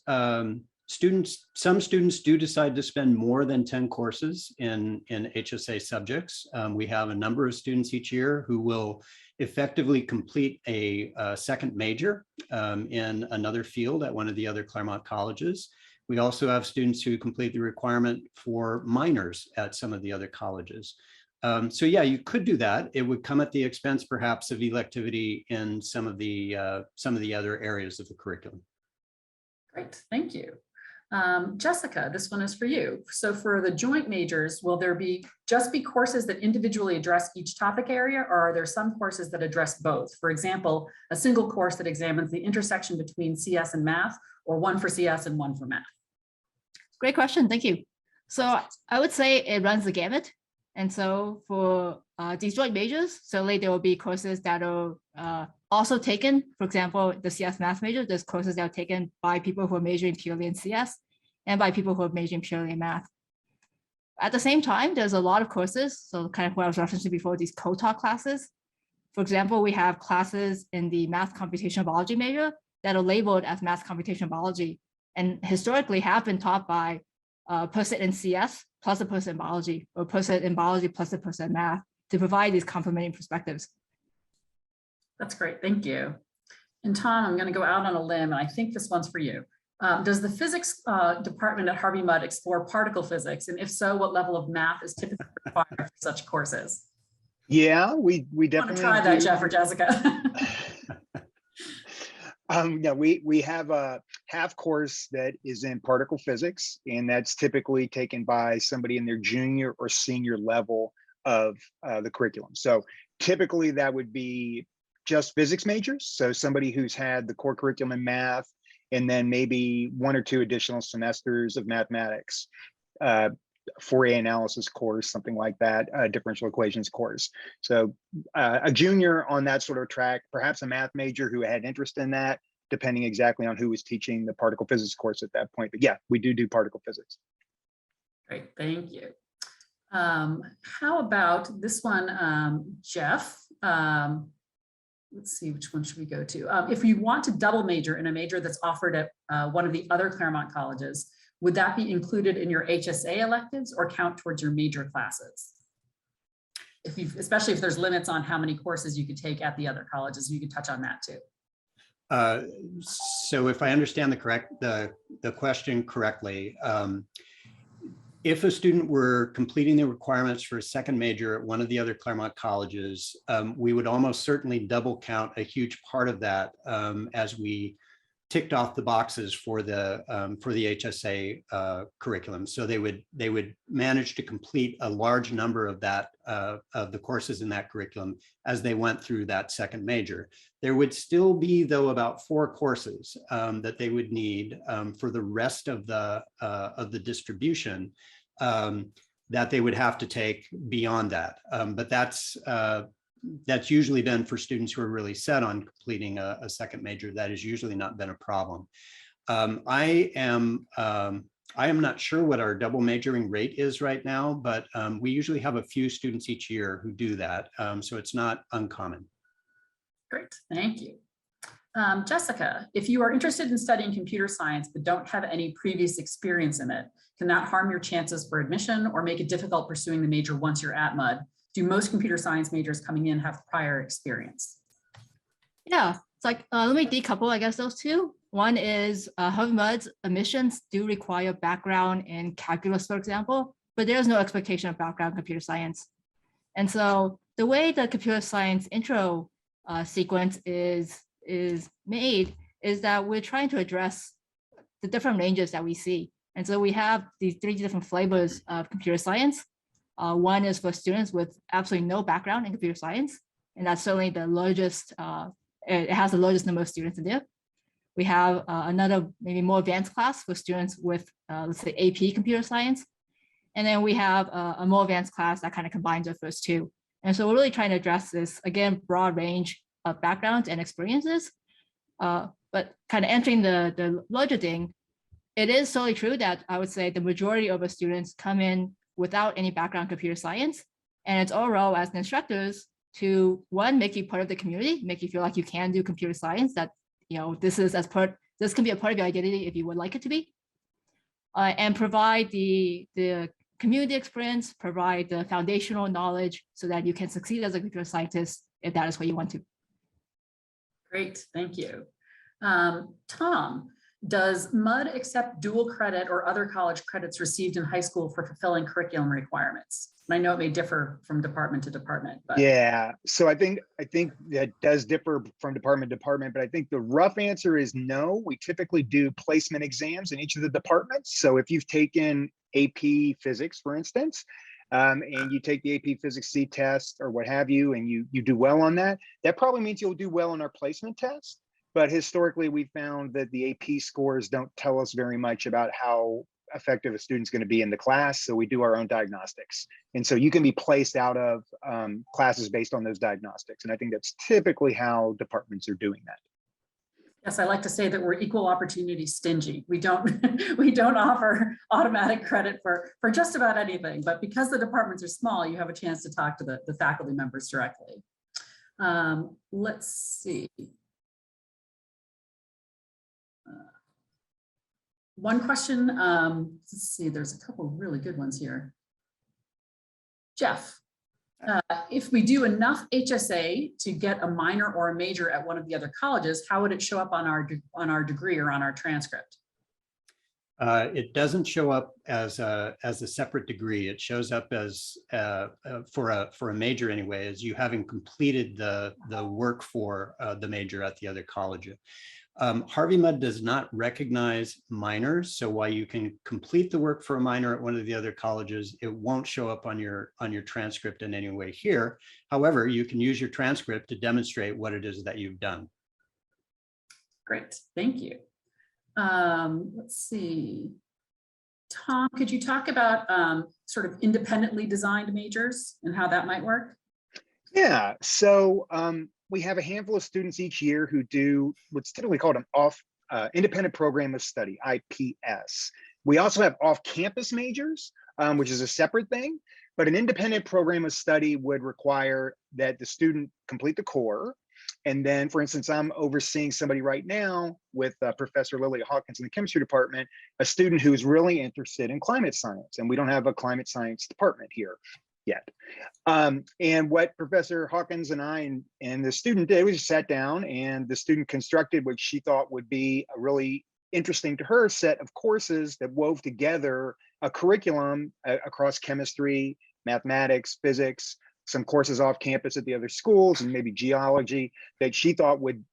S4: do decide to spend more than 10 courses in HSA subjects. We have a number of students each year who will effectively complete a second major in another field at one of the other Claremont colleges. We also have students who complete the requirement for minors at some of the other colleges. So yeah, you could do that. It would come at the expense perhaps of electivity in some of the other areas of the curriculum.
S15: Great, thank you. Jessica, this one is for you. So for the joint majors, will there just be courses that individually address each topic area, or are there some courses that address both? For example, a single course that examines the intersection between CS and math, or one for CS and one for math?
S3: Great question, thank you. So I would say it runs the gamut. And so for these joint majors, certainly there will be courses that are also taken. For example, the CS math major, there's courses that are taken by people who are majoring purely in CS and by people who are majoring purely in math. At the same time, there's a lot of courses. So kind of what I was referencing before, these co-taught classes. For example, we have classes in the math computational biology major that are labeled as math computational biology and historically have been taught by a person in CS plus a person in biology, or a person in biology plus a person in math, to provide these complementing perspectives.
S15: That's great, thank you. And Tom, I'm going to go out on a limb, and I think this one's for you. Does the physics department at Harvey Mudd explore particle physics? And if so, what level of math is typically required for such courses?
S21: Yeah, we definitely
S15: try that, Jeff or Jessica.
S21: Yeah, we have a half course that is in particle physics, and that's typically taken by somebody in their junior or senior level of the curriculum. So typically that would be just physics majors. So somebody who's had the core curriculum in math, and then maybe 1 or 2 additional semesters of mathematics, Fourier analysis course, something like that, differential equations course. So a junior on that sort of track, perhaps a math major who had interest in that, depending exactly on who was teaching the particle physics course at that point. But yeah, we do particle physics.
S15: Great, thank you. How about this one, Jeff? Let's see, which one should we go to? If you want to double major in a major that's offered at one of the other Claremont colleges, would that be included in your HSA electives or count towards your major classes? Especially if there's limits on how many courses you could take at the other colleges, you could touch on that too.
S4: So if I understand the question correctly, if a student were completing the requirements for a second major at one of the other Claremont colleges, we would almost certainly double count a huge part of that as we ticked off the boxes for the HSA curriculum. So they would manage to complete a large number of that of the courses in that curriculum as they went through that second major. There would still be, though, about 4 courses that they would need for the rest of the distribution that they would have to take beyond that. But that's usually been for students who are really set on completing a second major. That has usually not been a problem. I am not sure what our double majoring rate is right now, but we usually have a few students each year who do that. So it's not uncommon.
S15: Great, thank you. Jessica, if you are interested in studying computer science but don't have any previous experience in it, can that harm your chances for admission or make it difficult pursuing the major once you're at Mudd? Do most computer science majors coming in have prior experience?
S3: Yeah, it's like, let me decouple, I guess, those two. One is Harvey Mudd's admissions do require background in calculus, for example, but there's no expectation of background in computer science. And so the way the computer science intro sequence is made is that we're trying to address the different ranges that we see. And so we have these 3 different flavors of computer science. One is for students with absolutely no background in computer science, and that's certainly the largest, it has the largest number of students in there. We have another maybe more advanced class for students with, let's say, AP computer science. And then we have a more advanced class that kind of combines the first 2. And so we're really trying to address this, again, broad range of backgrounds and experiences. But kind of entering the larger thing, it is certainly true that I would say the majority of the students come in without any background in computer science. And it's our role as instructors to, one, make you part of the community, make you feel like you can do computer science, that, you know, this can be a part of your identity if you would like it to be, and provide the community experience, provide the foundational knowledge so that you can succeed as a computer scientist if that is what you want to.
S15: Great, thank you. Tom, Does MUD accept dual credit or other college credits received in high school for fulfilling curriculum requirements? And I know it may differ from department to department, but
S21: Yeah, so I think that does differ from department to department, but I think the rough answer is no. We typically do placement exams in each of the departments. So if you've taken AP Physics, for instance, and you take the AP Physics C test or what have you, and you do well on that, that probably means you'll do well on our placement test. But historically, we found that the AP scores don't tell us very much about how effective a student's going to be in the class. So we do our own diagnostics. And so you can be placed out of classes based on those diagnostics. And I think that's typically how departments are doing that.
S15: yes, I like to say that we're equal opportunity stingy. We don't we don't offer automatic credit for just about anything, but because the departments are small, you have a chance to talk to the faculty members directly. Let's see. One question, let's see, there's a couple of really good ones here. Jeff, if we do enough HSA to get a minor or a major at one of the other colleges, how would it show up on our degree or on our transcript?
S4: It doesn't show up as a separate degree. It shows up as for a major anyway, as you having completed the work for the major at the other college. Harvey Mudd does not recognize minors, so while you can complete the work for a minor at one of the other colleges, it won't show up on your transcript in any way here. However, you can use your transcript to demonstrate what it is that you've done.
S15: Great, thank you. Let's see. Tom, could you talk about sort of independently designed majors and how that might work?
S21: Yeah, so we have a handful of students each year who do what's typically called an independent program of study, IPS. We also have off-campus majors, which is a separate thing, but an independent program of study would require that the student complete the core. And then, for instance, I'm overseeing somebody right now with Professor Lily Hawkins in the chemistry department, a student who's really interested in climate science, and we don't have a climate science department here yet. And what Professor Hawkins and I and the student did, we just sat down and the student constructed what she thought would be a really interesting to her set of courses that wove together a curriculum across chemistry, mathematics, physics, some courses off campus at the other schools, and maybe geology that she thought would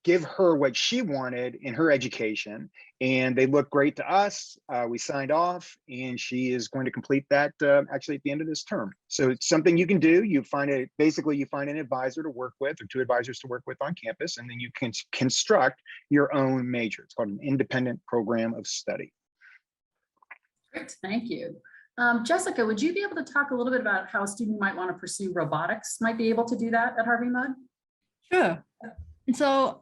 S21: give her what she wanted in her education. And they looked great to us. We signed off, and she is going to complete that actually at the end of this term. So it's something you can do. You find basically you find an advisor to work with, or two advisors to work with on campus, and then you can construct your own major. It's called an independent program of study.
S15: Great, thank you. Jessica, would you be able to talk a little bit about how a student might want to pursue robotics, might be able to do that at Harvey Mudd?
S3: Sure. And so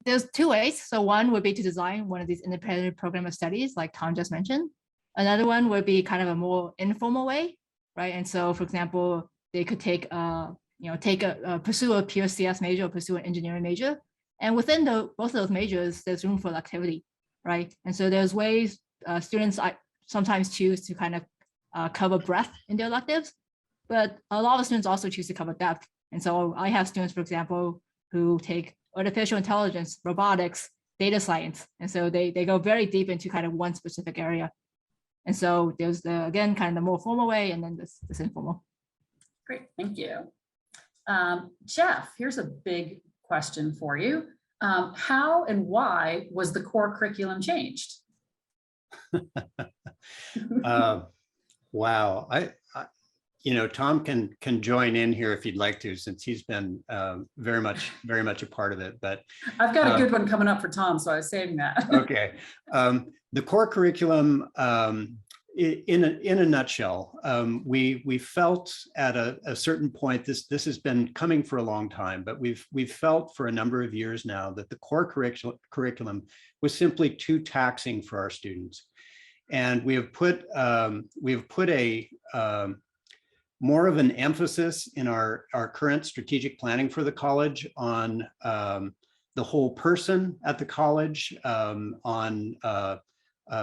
S3: there's two ways. So one would be to design one of these independent program of studies like Tom just mentioned. Another one would be kind of a more informal way, right? And so, for example, they could pursue a pure CS major or pursue an engineering major. And within both of those majors, there's room for activity, right? And so there's ways students sometimes choose to kind of cover breadth in their electives, but a lot of students also choose to cover depth. And so I have students, for example, who take artificial intelligence, robotics, data science. And so they go very deep into kind of one specific area. And so there's again, kind of the more formal way, and then this informal.
S15: Great, thank you. Jeff, here's a big question for you. How and why was the core curriculum changed?
S4: Wow, Tom can join in here if you'd like to, since he's been very much a part of it. But
S15: I've got a good one coming up for Tom, so I was saving that.
S4: Okay, the core curriculum, in a nutshell, we felt at a certain point, this has been coming for a long time, but we've felt for a number of years now that the core curriculum was simply too taxing for our students. And we have put a more of an emphasis in our current strategic planning for the college on the whole person at the college, on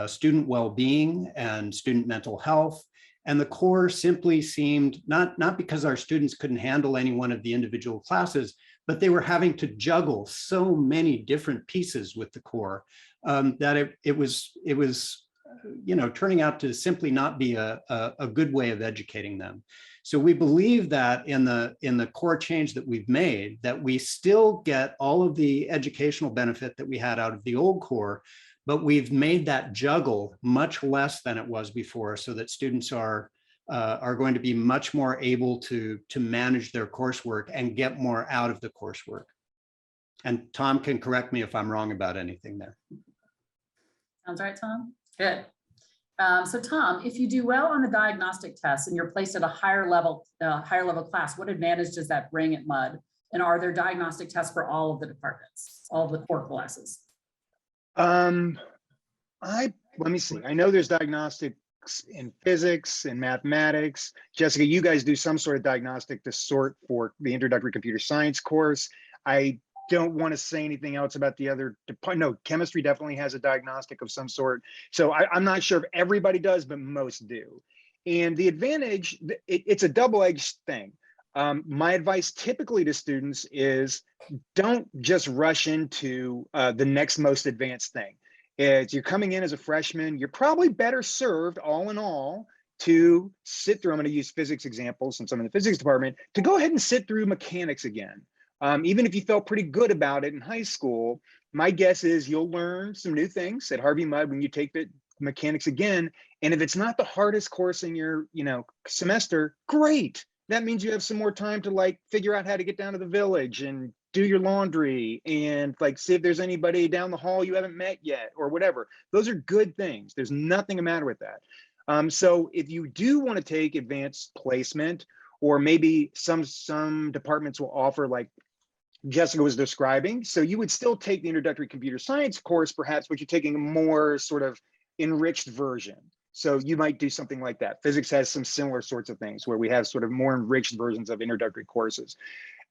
S4: student well-being and student mental health, And the core simply seemed, not because our students couldn't handle any one of the individual classes, but they were having to juggle so many different pieces with the core that it was turning out to simply not be a good way of educating them. So we believe that in the core change that we've made, that we still get all of the educational benefit that we had out of the old core, but we've made that juggle much less than it was before, so that students are going to be much more able to manage their coursework and get more out of the coursework. And Tom can correct me if I'm wrong about anything there.
S15: Sounds right, Tom? Good. So Tom, if you do well on the diagnostic test and you're placed at a higher level class, what advantage does that bring at MUD? And are there diagnostic tests for all of the departments, all of the core classes?
S21: Let me see. I know there's diagnostics in physics and mathematics. Jessica, you guys do some sort of diagnostic to sort for the introductory computer science course. I don't want to say anything else about the other department. No, chemistry definitely has a diagnostic of some sort. So I'm not sure if everybody does, but most do. And the advantage, it's a double-edged thing. My advice typically to students is don't just rush into the next most advanced thing. As you're coming in as a freshman, you're probably better served, all in all, to sit through, I'm going to use physics examples since I'm in the physics department, to go ahead and sit through mechanics again. Even if you felt pretty good about it in high school, my guess is you'll learn some new things at Harvey Mudd when you take the mechanics again. And if it's not the hardest course in your semester, great. That means you have some more time to figure out how to get down to the village and do your laundry and see if there's anybody down the hall you haven't met yet or whatever. Those are good things. There's nothing the matter with that. So if you do want to take advanced placement, or maybe some departments will offer, like Jessica was describing, so you would still take the introductory computer science course perhaps, but you're taking a more sort of enriched version. So you might do something like that. Physics has some similar sorts of things where we have sort of more enriched versions of introductory courses.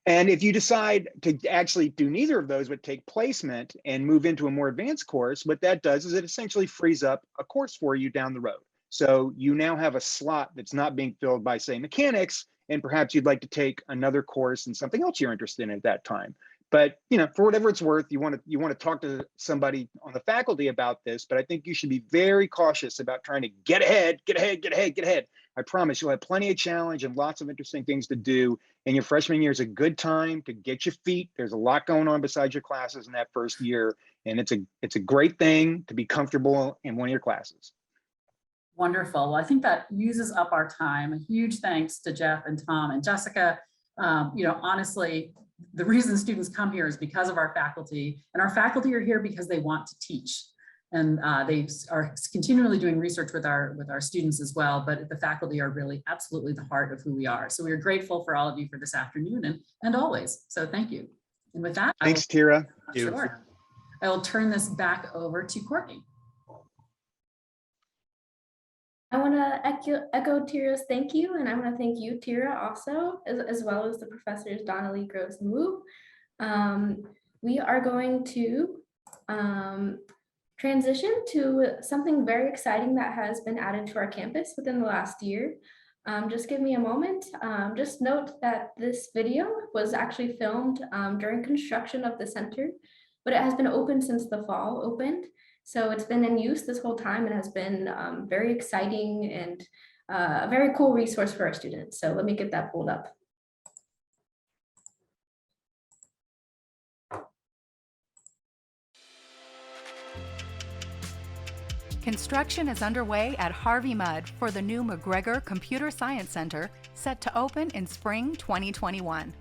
S21: And if you decide to actually do neither of those, but take placement and move into a more advanced course, what that does is it essentially frees up a course for you down the road. So you now have a slot that's not being filled by, say, mechanics, and perhaps you'd like to take another course in something else you're interested in at that time. But for whatever it's worth, you want to talk to somebody on the faculty about this. But I think you should be very cautious about trying to get ahead. I promise you'll have plenty of challenge and lots of interesting things to do. And your freshman year is a good time to get your feet. There's a lot going on besides your classes in that first year, and it's a great thing to be comfortable in one of your classes.
S15: Wonderful. Well, I think that uses up our time. A huge thanks to Jeff and Tom and Jessica. Honestly, the reason students come here is because of our faculty, and our faculty are here because they want to teach. And they are continually doing research with our students as well, but the faculty are really absolutely the heart of who we are. So we are grateful for all of you for this afternoon and always. So thank you. And with that,
S21: thanks, Tira.
S15: Sure. I will turn this back over to Courtney.
S1: I want to echo Tira's thank you, and I want to thank you, Tira, also, as well as the professors Donnelly, Groves, and Wu. We are going to transition to something very exciting that has been added to our campus within the last year. Just give me a moment. Just note that this video was actually filmed during construction of the center, but it has been open since the fall opened. So it's been in use this whole time and has been very exciting and a very cool resource for our students. So let me get that pulled up.
S6: Construction is underway at Harvey Mudd for the new McGregor Computer Science Center, set to open in spring 2021.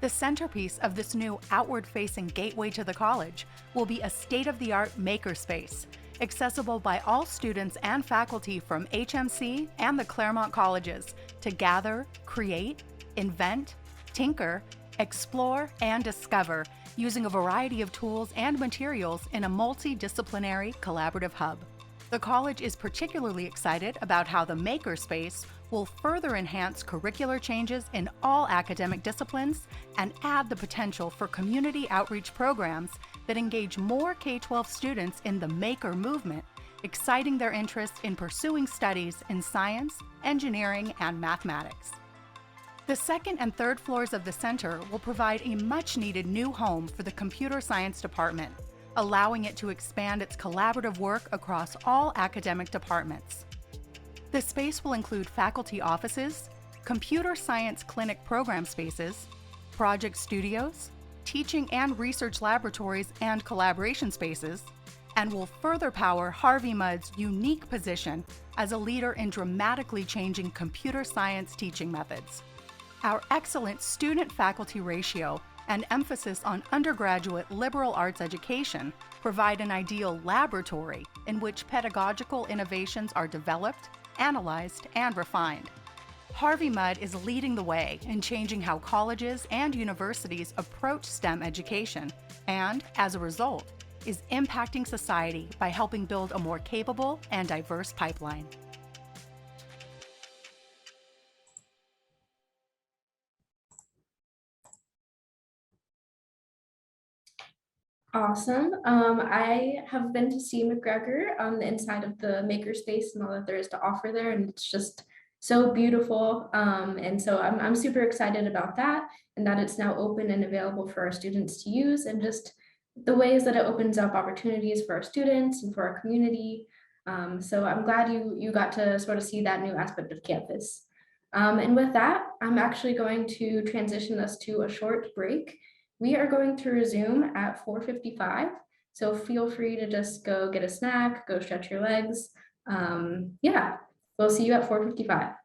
S6: The centerpiece of this new outward-facing gateway to the college will be a state-of-the-art makerspace, accessible by all students and faculty from HMC and the Claremont colleges to gather, create, invent, tinker, explore, and discover using a variety of tools and materials in a multidisciplinary collaborative hub. The college is particularly excited about how the makerspace will further enhance curricular changes in all academic disciplines and add the potential for community outreach programs that engage more K-12 students in the maker movement exciting their interest in pursuing studies in science, engineering, and mathematics. The second and third floors of the center will provide a much-needed new home for the computer science department, allowing it to expand its collaborative work across all academic departments. The space will include faculty offices, computer science clinic program spaces, project studios, teaching and research laboratories and collaboration spaces, and will further power Harvey Mudd's unique position as a leader in dramatically changing computer science teaching methods. Our excellent student-faculty ratio and emphasis on undergraduate liberal arts education provide an ideal laboratory in which pedagogical innovations are developed, analyzed, and refined. Harvey Mudd is leading the way in changing how colleges and universities approach STEM education and, as a result, is impacting society by helping build a more capable and diverse pipeline.
S1: Awesome. I have been to see McGregor on the inside of the makerspace and all that there is to offer there, and it's just so beautiful. And so I'm super excited about that, and that it's now open and available for our students to use, and just the ways that it opens up opportunities for our students and for our community. So I'm glad you got to sort of see that new aspect of campus. And with that, I'm actually going to transition us to a short break. We are going to resume at 4:55, so feel free to just go get a snack, go stretch your legs. Yeah, we'll see you at 4:55.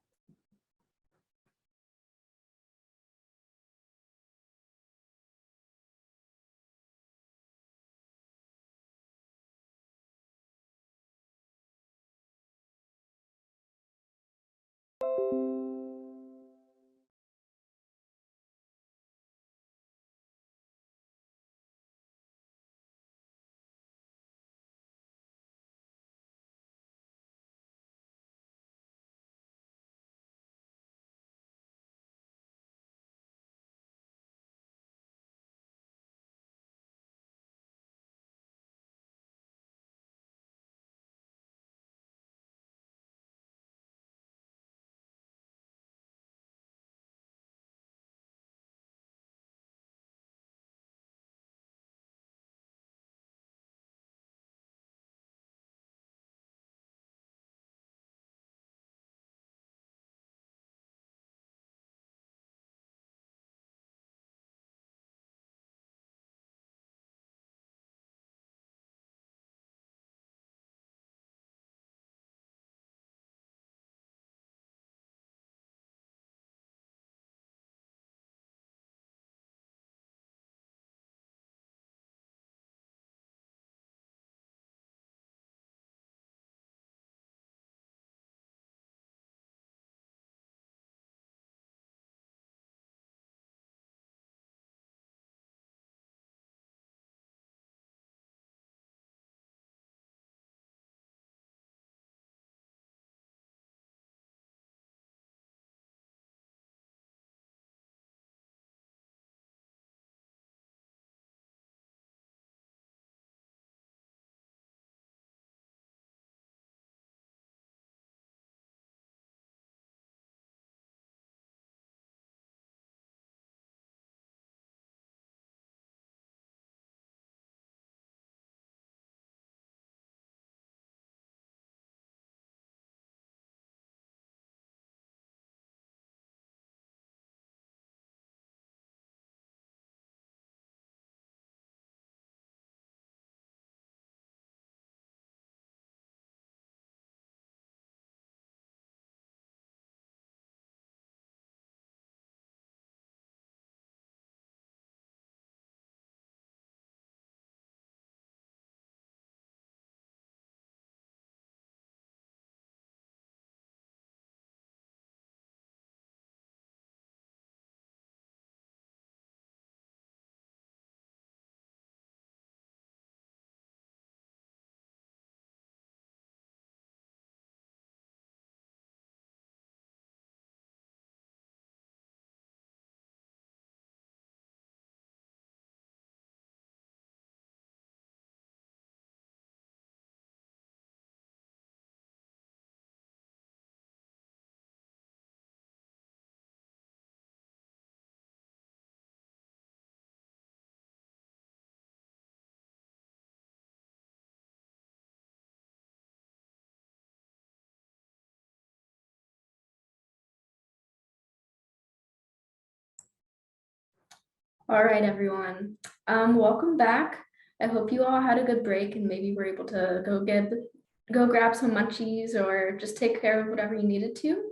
S1: All right, everyone. Welcome back. I hope you all had a good break and maybe were able to go grab some munchies or just take care of whatever you needed to.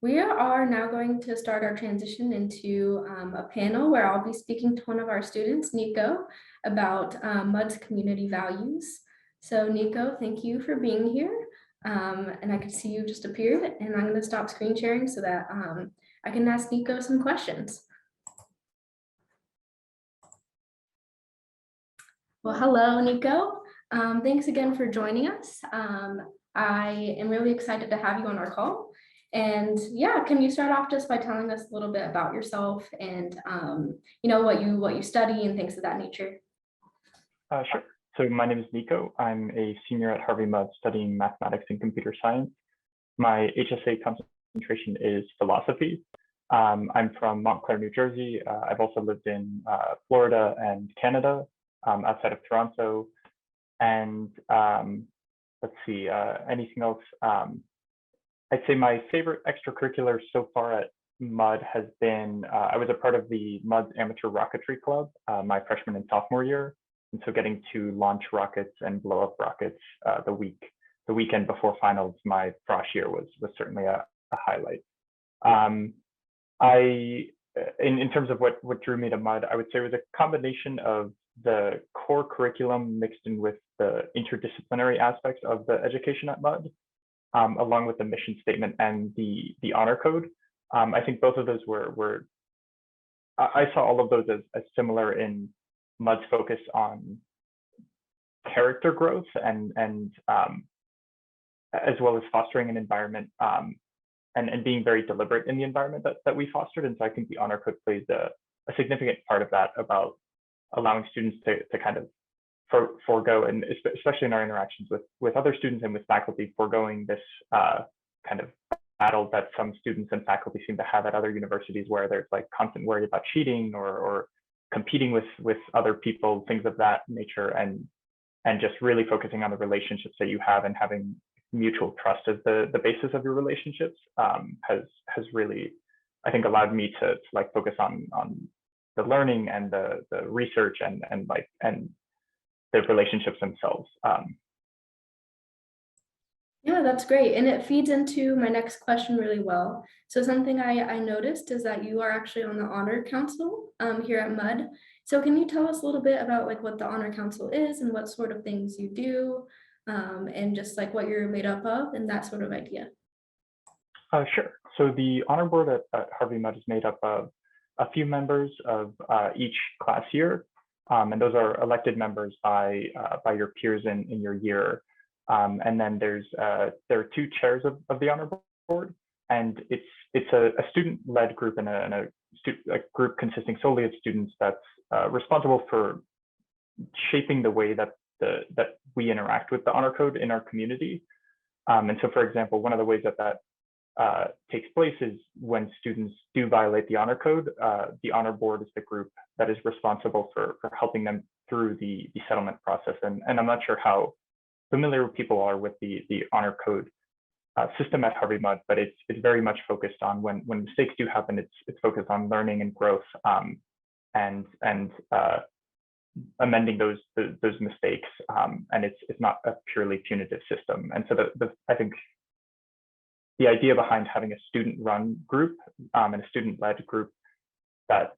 S1: We are now going to start our transition into a panel where I'll be speaking to one of our students, Nico, about MUD's community values. So Nico, thank you for being here. And I can see you just appeared, and I'm going to stop screen sharing so that I can ask Nico some questions. Well, hello, Nico. Thanks again for joining us. I am really excited to have you on our call. And yeah, can you start off just by telling us a little bit about yourself and what you study and things of that nature?
S2: Sure. So my name is Nico. I'm a senior at Harvey Mudd studying mathematics and computer science. My HSA concentration is philosophy. I'm from Montclair, New Jersey. I've also lived in Florida and Canada, outside of Toronto. And let's see, anything else? I'd say my favorite extracurricular so far at Mudd has been, I was a part of the Mudd Amateur Rocketry Club my freshman and sophomore year. And so getting to launch rockets and blow up rockets the weekend before finals my frosh year was certainly a highlight. In terms of what drew me to Mudd, I would say it was a combination of the core curriculum mixed in with the interdisciplinary aspects of the education at Mudd, along with the mission statement and the honor code. I think both of those I saw all of those as similar in Mudd's focus on character growth and as well as fostering an environment and being very deliberate in the environment that we fostered. And so I think the honor code plays a significant part of that, about allowing students to kind of forego, and especially in our interactions with other students and with faculty, foregoing this kind of battle that some students and faculty seem to have at other universities, where there's like constant worry about cheating or competing with other people, things of that nature, and just really focusing on the relationships that you have and having mutual trust as the basis of your relationships has really, I think, allowed me to like focus on the learning and the research and the relationships themselves.
S1: Yeah, that's great. And it feeds into my next question really well. So something I noticed is that you are actually on the Honor Council here at Mudd. So can you tell us a little bit about like what the Honor Council is and what sort of things you do, and just like what you're made up of and that sort of idea?
S2: Sure. So the Honor Board at Harvey Mudd is made up of a few members of each class year. And those are elected members by your peers in your year. And then there are two chairs of the Honor Board, and it's a student-led group and a group consisting solely of students that's responsible for shaping the way that we interact with the honor code in our community. And so, for example, one of the ways that takes place is when students do violate the honor code, the Honor Board is the group that is responsible for helping them through the settlement process. And I'm not sure how familiar people are with the honor code system at Harvey Mudd, but it's very much focused on when mistakes do happen, it's focused on learning and growth, and amending those mistakes. And it's not a purely punitive system. And so I think the idea behind having a student-run group and a student-led group that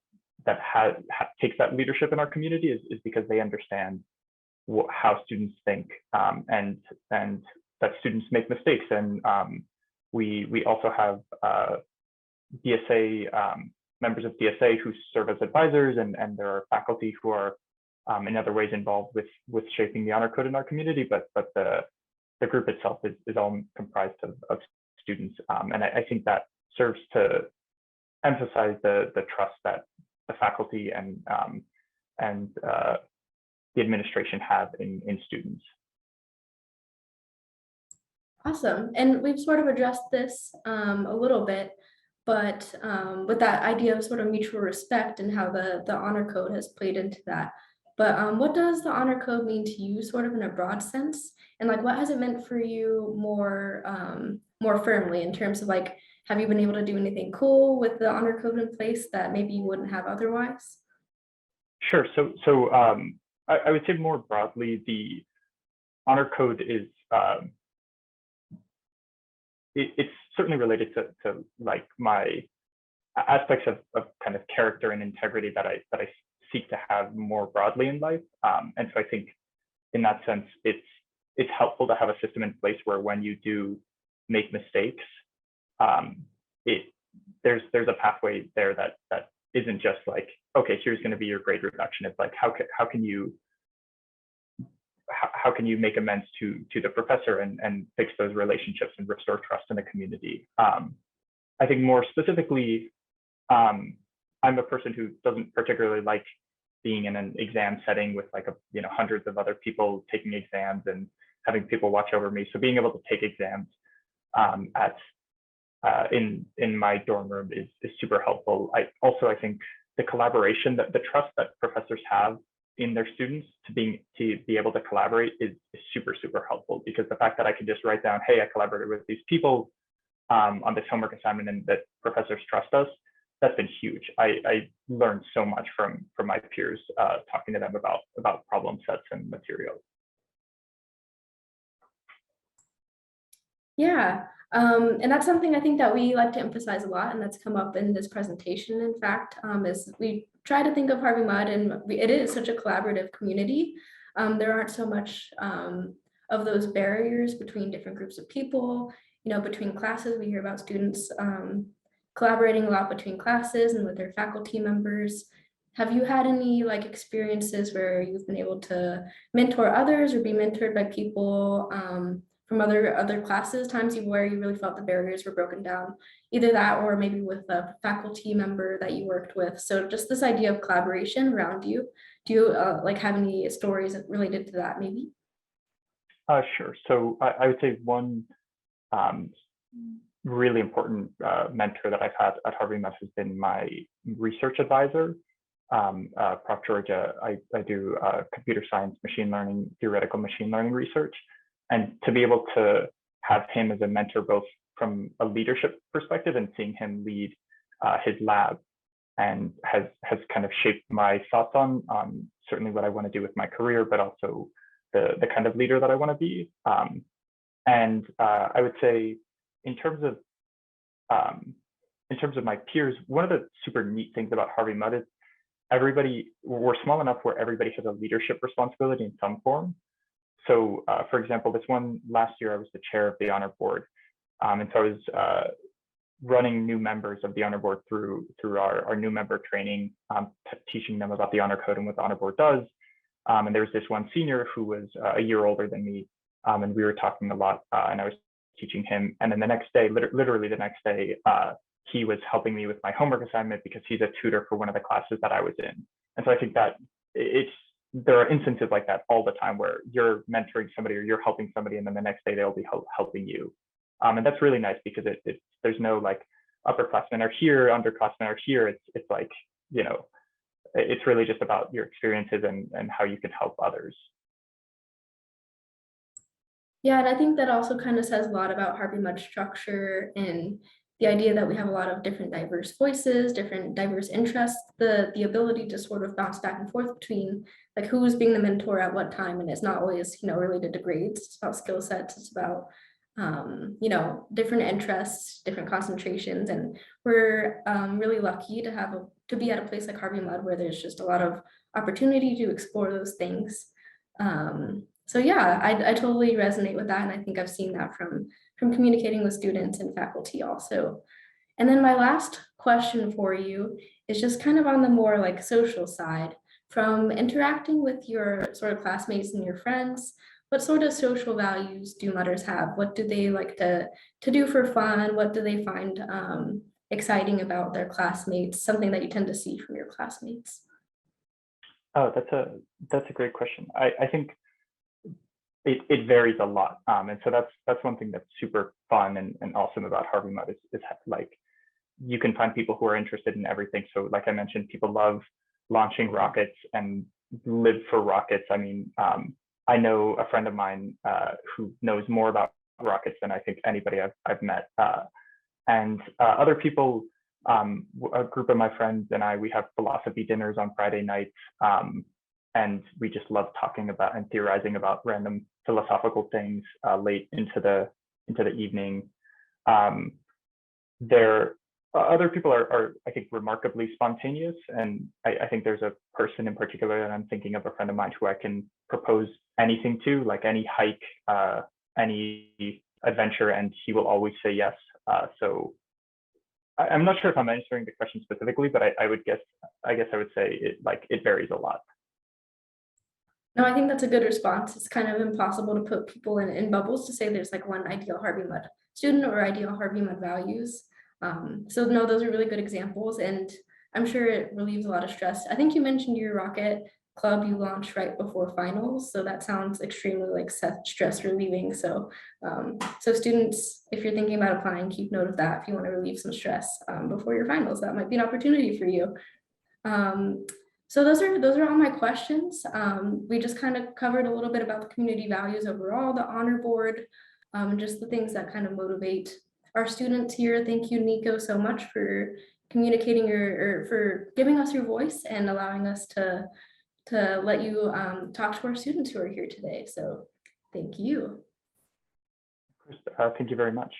S2: takes that leadership in our community is because they understand how students think, and that students make mistakes. And we also have DSA members of DSA who serve as advisors, and there are faculty who are in other ways involved with shaping the honor code in our community. But the group itself is all comprised of students, and I think that serves to emphasize the trust that the faculty and the administration have in students.
S1: Awesome. And we've sort of addressed this a little bit, but with that idea of sort of mutual respect and how the honor code has played into that. But what does the honor code mean to you sort of in a broad sense? And like, what has it meant for you more firmly in terms of like have you been able to do anything cool with the honor code in place that maybe you wouldn't have otherwise?
S2: Sure. I would say more broadly, the honor code is it's certainly related to like my aspects of kind of character and integrity that I seek to have more broadly in life. And so I think in that sense, it's helpful to have a system in place where when you do make mistakes, there's a pathway there that isn't just like, okay, here's going to be your grade reduction. It's like how can you make amends to the professor and fix those relationships and restore trust in the community. I think more specifically, I'm a person who doesn't particularly like being in an exam setting with like hundreds of other people taking exams and having people watch over me. So being able to take exams in my dorm room is super helpful. I think the collaboration, the trust that professors have in their students to be able to collaborate is super helpful, because the fact that I can just write down, hey, I collaborated with these people on this homework assignment and that professors trust us, that's been huge. I learned so much from my peers talking to them about problem sets and materials.
S1: Yeah, and that's something I think that we like to emphasize a lot, and that's come up in this presentation. In fact, is we try to think of Harvey Mudd, and it is such a collaborative community. There aren't so much of those barriers between different groups of people. Between classes, we hear about students collaborating a lot between classes and with their faculty members. Have you had any experiences where you've been able to mentor others or be mentored by people from other classes, times where you really felt the barriers were broken down, either that or maybe with a faculty member that you worked with? So just this idea of collaboration around you. Do you have any stories related to that maybe?
S2: Sure. So I would say one really important mentor that I've had at Harvey Mudd has been my research advisor, Prof. Georgia. I do computer science, machine learning, theoretical machine learning research. And to be able to have him as a mentor, both from a leadership perspective and seeing him lead his lab, and has kind of shaped my thoughts on certainly what I want to do with my career, but also the kind of leader that I want to be. And I would say in terms of my peers, one of the super neat things about Harvey Mudd is we're small enough where everybody has a leadership responsibility in some form. So for example, last year I was the chair of the honor board. And so I was running new members of the honor board through our new member training, teaching them about the honor code and what the honor board does. And there was this one senior who was a year older than me, and we were talking a lot, and I was teaching him. And then the next day, literally the next day, he was helping me with my homework assignment because he's a tutor for one of the classes that I was in. And so I think that there are instances like that all the time where you're mentoring somebody or you're helping somebody, and then the next day they'll be helping you. And that's really nice because there's no like upperclassmen are here, underclassmen are here. It's like, it's really just about your experiences and how you can help others.
S1: Yeah, and I think that also kind of says a lot about Harvey Mudd's structure and the idea that we have a lot of different diverse voices, different diverse interests, the ability to sort of bounce back and forth between like who's being the mentor at what time. And it's not always, related to grades. It's about skill sets. It's about, different interests, different concentrations. And we're really lucky to be at a place like Harvey Mudd where there's just a lot of opportunity to explore those things. So yeah, I totally resonate with that. And I think I've seen that from communicating with students and faculty also. And then my last question for you is just kind of on the more like social side, from interacting with your sort of classmates and your friends. What sort of social values do Mudders have? What do they like to do for fun? What do they find exciting about their classmates? Something that you tend to see from your classmates?
S2: Oh, that's a great question. I think it varies a lot. And so that's one thing that's super fun and awesome about Harvey Mudd is like, you can find people who are interested in everything. So like I mentioned, people love launching rockets and live for rockets. I mean, I know a friend of mine who knows more about rockets than I think anybody I've met. And other people, a group of my friends and I, we have philosophy dinners on Friday nights. And we just love talking about and theorizing about random philosophical things late into the evening. Other people are, I think, remarkably spontaneous. And I think there's a person in particular that I'm thinking of, a friend of mine, who I can propose anything to, like any hike, any adventure, and he will always say yes. So I'm not sure if I'm answering the question specifically, but I guess I would say it varies a lot.
S1: No, I think that's a good response. It's kind of impossible to put people in bubbles to say there's like one ideal Harvey Mudd student or ideal Harvey Mudd values. So no, those are really good examples, and I'm sure it relieves a lot of stress. I think you mentioned your rocket club you launched right before finals, so that sounds extremely like stress relieving. So so students, if you're thinking about applying, keep note of that. If you want to relieve some stress before your finals, that might be an opportunity for you. So those are all my questions. We just kind of covered a little bit about the community values overall, the honor board, just the things that kind of motivate our students here. Thank you, Nico, so much for communicating or for giving us your voice and allowing us to let you talk to our students who are here today. So thank you.
S2: Thank you very much.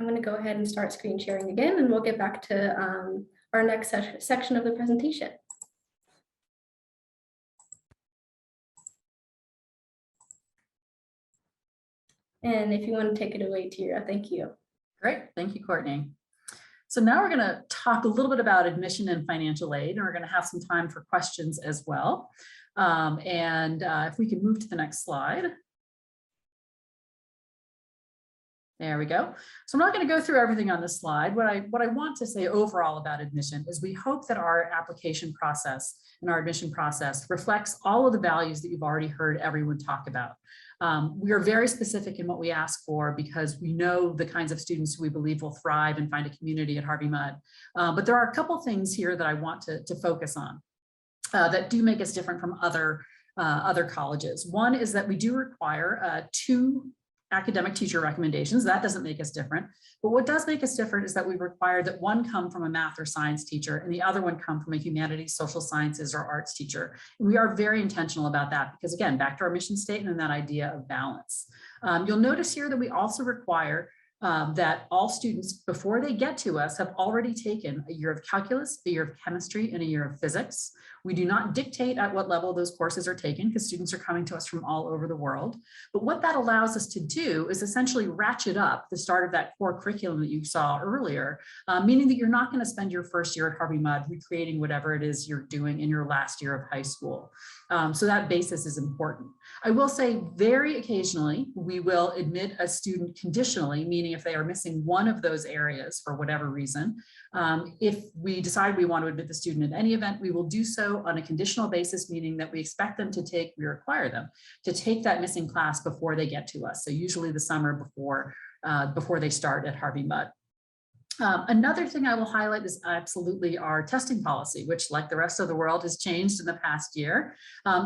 S1: I'm going to go ahead and start screen sharing again, and we'll get back to our next section of the presentation. And if you want to take it away, Tira, thank you.
S15: Great, thank you, Courtney. So now we're going to talk a little bit about admission and financial aid, and we're going to have some time for questions as well. If we can move to the next slide. There we go. So I'm not going to go through everything on this slide. What I want to say overall about admission is we hope that our application process and our admission process reflects all of the values that you've already heard everyone talk about. We are very specific in what we ask for because we know the kinds of students who we believe will thrive and find a community at Harvey Mudd. But there are a couple things here that I want to focus on that do make us different from other colleges. One is that we do require 2 academic teacher recommendations. That doesn't make us different. But what does make us different is that we require that one come from a math or science teacher and the other one come from a humanities, social sciences, or arts teacher. And we are very intentional about that because, again, back to our mission statement and that idea of balance. You'll notice here that we also require that all students, before they get to us, have already taken a year of calculus, a year of chemistry, and a year of physics. We do not dictate at what level those courses are taken because students are coming to us from all over the world. But what that allows us to do is essentially ratchet up the start of that core curriculum that you saw earlier, meaning that you're not going to spend your first year at Harvey Mudd recreating whatever it is you're doing in your last year of high school. So that basis is important. I will say very occasionally we will admit a student conditionally, meaning if they are missing one of those areas for whatever reason. If we decide we want to admit the student in any event, we will do so on a conditional basis, meaning that we expect them to take, we require them to take that missing class before they get to us. So usually the summer before they start at Harvey Mudd. Another thing I will highlight is absolutely our testing policy, which, like the rest of the world, has changed in the past year.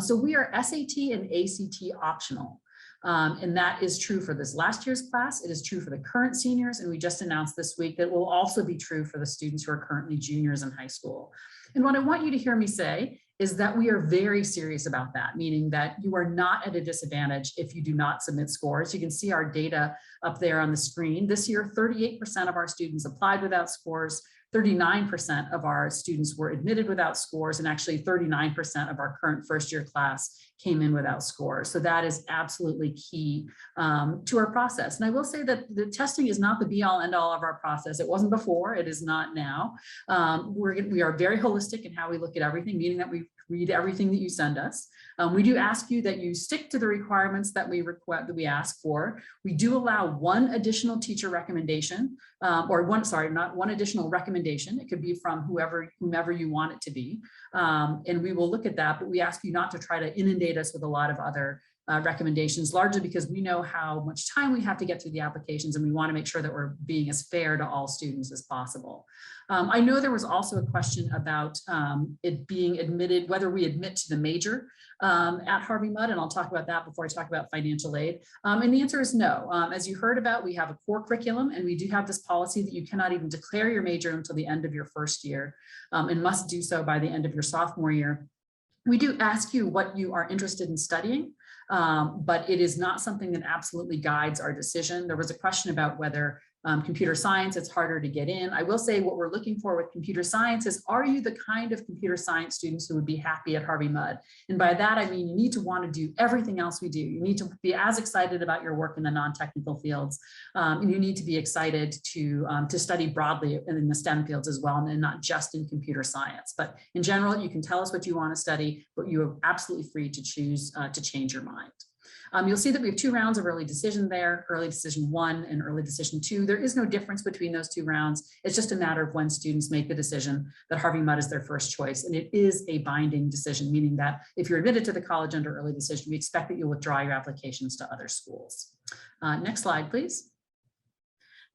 S15: So we are SAT and ACT optional. And that is true for this last year's class. It is true for the current seniors. And we just announced this week that will also be true for the students who are currently juniors in high school. And what I want you to hear me say is that we are very serious about that, meaning that you are not at a disadvantage if you do not submit scores. You can see our data up there on the screen. This year, 38% of our students applied without scores. 39% of our students were admitted without scores, and actually 39% of our current first year class came in without scores. So that is absolutely key to our process. And I will say that the testing is not the be all end all of our process. It wasn't before, it is not now. We are very holistic in how we look at everything, meaning that we read everything that you send us. We do ask you that you stick to the requirements that we ask for. We do allow one additional teacher recommendation, not one additional recommendation. It could be from whomever you want it to be. And we will look at that, but we ask you not to try to inundate us with a lot of other recommendations, largely because we know how much time we have to get through the applications, and we want to make sure that we're being as fair to all students as possible. I know there was also a question about it being admitted, whether we admit to the major at Harvey Mudd, and I'll talk about that before I talk about financial aid. And the answer is no. As you heard about, we have a core curriculum, and we do have this policy that you cannot even declare your major until the end of your first year, and must do so by the end of your sophomore year. We do ask you what you are interested in studying, but it is not something that absolutely guides our decision. There was a question about whether computer science, it's harder to get in. I will say what we're looking for with computer science is, are you the kind of computer science students who would be happy at Harvey Mudd? And by that, I mean, you need to want to do everything else we do. You need to be as excited about your work in the non-technical fields. And you need to be excited to study broadly in the STEM fields as well, and not just in computer science. But in general, you can tell us what you want to study, but you are absolutely free to choose to change your mind. You'll see that we have 2 rounds of early decision there, early decision 1 and early decision 2. There is no difference between those 2 rounds. It's just a matter of when students make the decision that Harvey Mudd is their first choice. And it is a binding decision, meaning that if you're admitted to the college under early decision, we expect that you'll withdraw your applications to other schools. Next slide, please.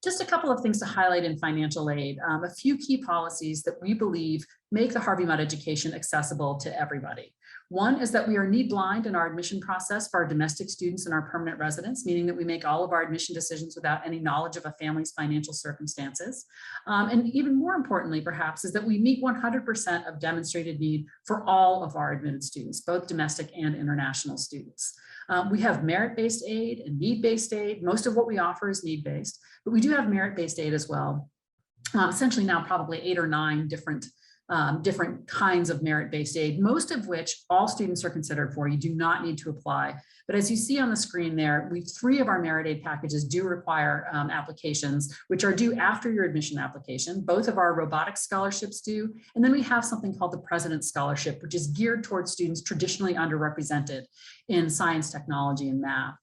S15: Just a couple of things to highlight in financial aid. A few key policies that we believe make the Harvey Mudd education accessible to everybody. One is that we are need blind in our admission process for our domestic students and our permanent residents, meaning that we make all of our admission decisions without any knowledge of a family's financial circumstances. And even more importantly, perhaps, is that we meet 100% of demonstrated need for all of our admitted students, both domestic and international students. We have merit-based aid and need-based aid. Most of what we offer is need-based, but we do have merit-based aid as well. Essentially now probably 8 or 9 different kinds of merit-based aid, most of which all students are considered for. You do not need to apply. But as you see on the screen there, 3 of our merit aid packages do require applications, which are due after your admission application. Both of our robotics scholarships do. And then we have something called the President's Scholarship, which is geared towards students traditionally underrepresented in science, technology, and math.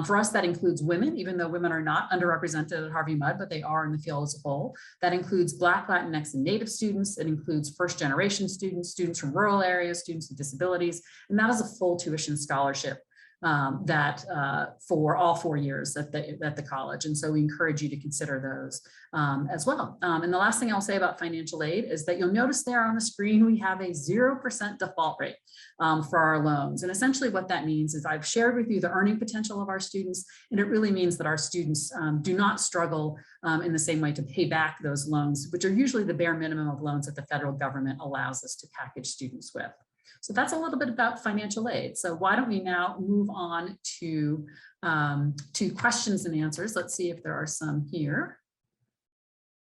S15: For us, that includes women, even though women are not underrepresented at Harvey Mudd, but they are in the field as a whole. That includes Black, Latinx, and Native students. It includes first-generation students, students from rural areas, students with disabilities, and that is a full tuition scholarship for all 4 years at the college. And so we encourage you to consider those as well. And the last thing I'll say about financial aid is that you'll notice there on the screen, we have a 0% default rate for our loans. And essentially what that means is I've shared with you the earning potential of our students, and it really means that our students do not struggle in the same way to pay back those loans, which are usually the bare minimum of loans that the federal government allows us to package students with. So that's a little bit about financial aid. So why don't we now move on to questions and answers. Let's see if there are some here.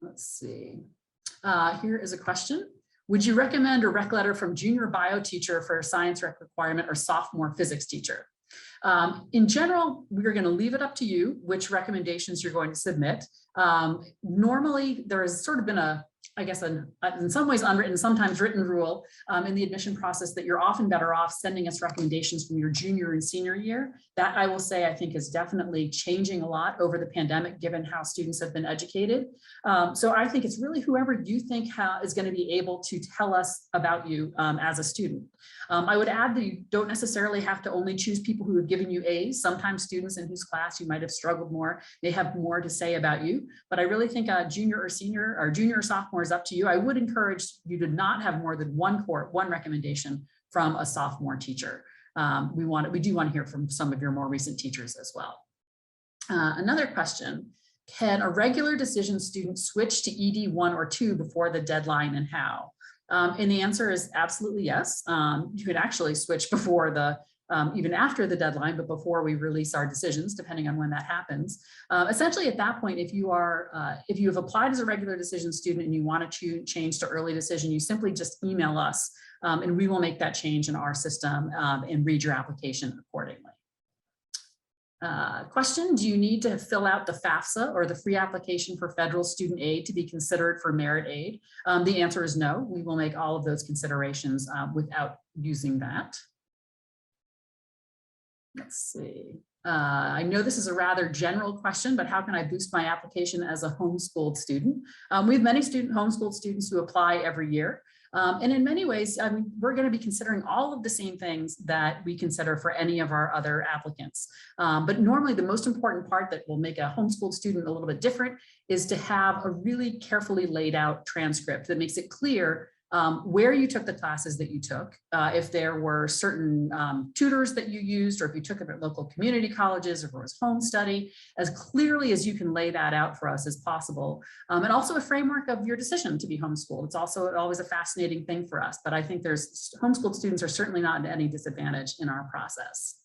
S15: Let's see. Here is a question. Would you recommend a rec letter from junior bio teacher for a science rec requirement or sophomore physics teacher? In general, we're going to leave it up to you which recommendations you're going to submit. Normally, there has sort of been in some ways unwritten, sometimes written rule in the admission process that you're often better off sending us recommendations from your junior and senior year. That I will say, I think is definitely changing a lot over the pandemic, given how students have been educated. So I think it's really whoever you think is going to be able to tell us about you as a student. I would add that you don't necessarily have to only choose people who have given you A's. Sometimes students in whose class you might have struggled more, they have more to say about you. But I really think junior or senior or junior or sophomore is up to you. I would encourage you to not have more than one recommendation from a sophomore teacher. We do want to hear from some of your more recent teachers as well. Another question, can a regular decision student switch to ED 1 or 2 before the deadline, and how? And the answer is absolutely yes. You could actually switch before even after the deadline, but before we release our decisions, depending on when that happens. Essentially at that point, if you have applied as a regular decision student and you want to change to early decision, you simply just email us and we will make that change in our system and read your application accordingly. Question, do you need to fill out the FAFSA or the free application for federal student aid to be considered for merit aid? The answer is no. We will make all of those considerations without using that. Let's see. I know this is a rather general question, but how can I boost my application as a homeschooled student? We have many homeschooled students who apply every year. And in many ways, I mean, we're going to be considering all of the same things that we consider for any of our other applicants. But normally the most important part that will make a homeschooled student a little bit different is to have a really carefully laid out transcript that makes it clear where you took the classes that you took, if there were certain tutors that you used, or if you took them at local community colleges, or if it was home study, as clearly as you can lay that out for us as possible. And also a framework of your decision to be homeschooled. It's also always a fascinating thing for us, but I think homeschooled students are certainly not at any disadvantage in our process.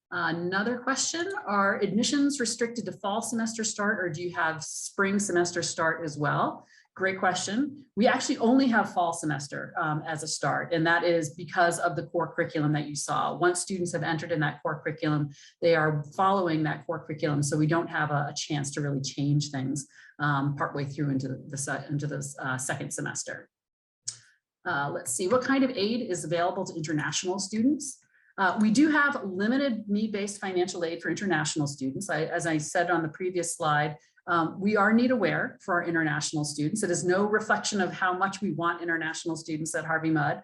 S15: Another question, are admissions restricted to fall semester start, or do you have spring semester start as well? Great question. We actually only have fall semester as a start, and that is because of the core curriculum that you saw. Once students have entered in that core curriculum, they are following that core curriculum, so we don't have a chance to really change things partway through into the second semester. Let's see, what kind of aid is available to international students? We do have limited need-based financial aid for international students. As I said on the previous slide, we are need aware for our international students. It is no reflection of how much we want international students at Harvey Mudd.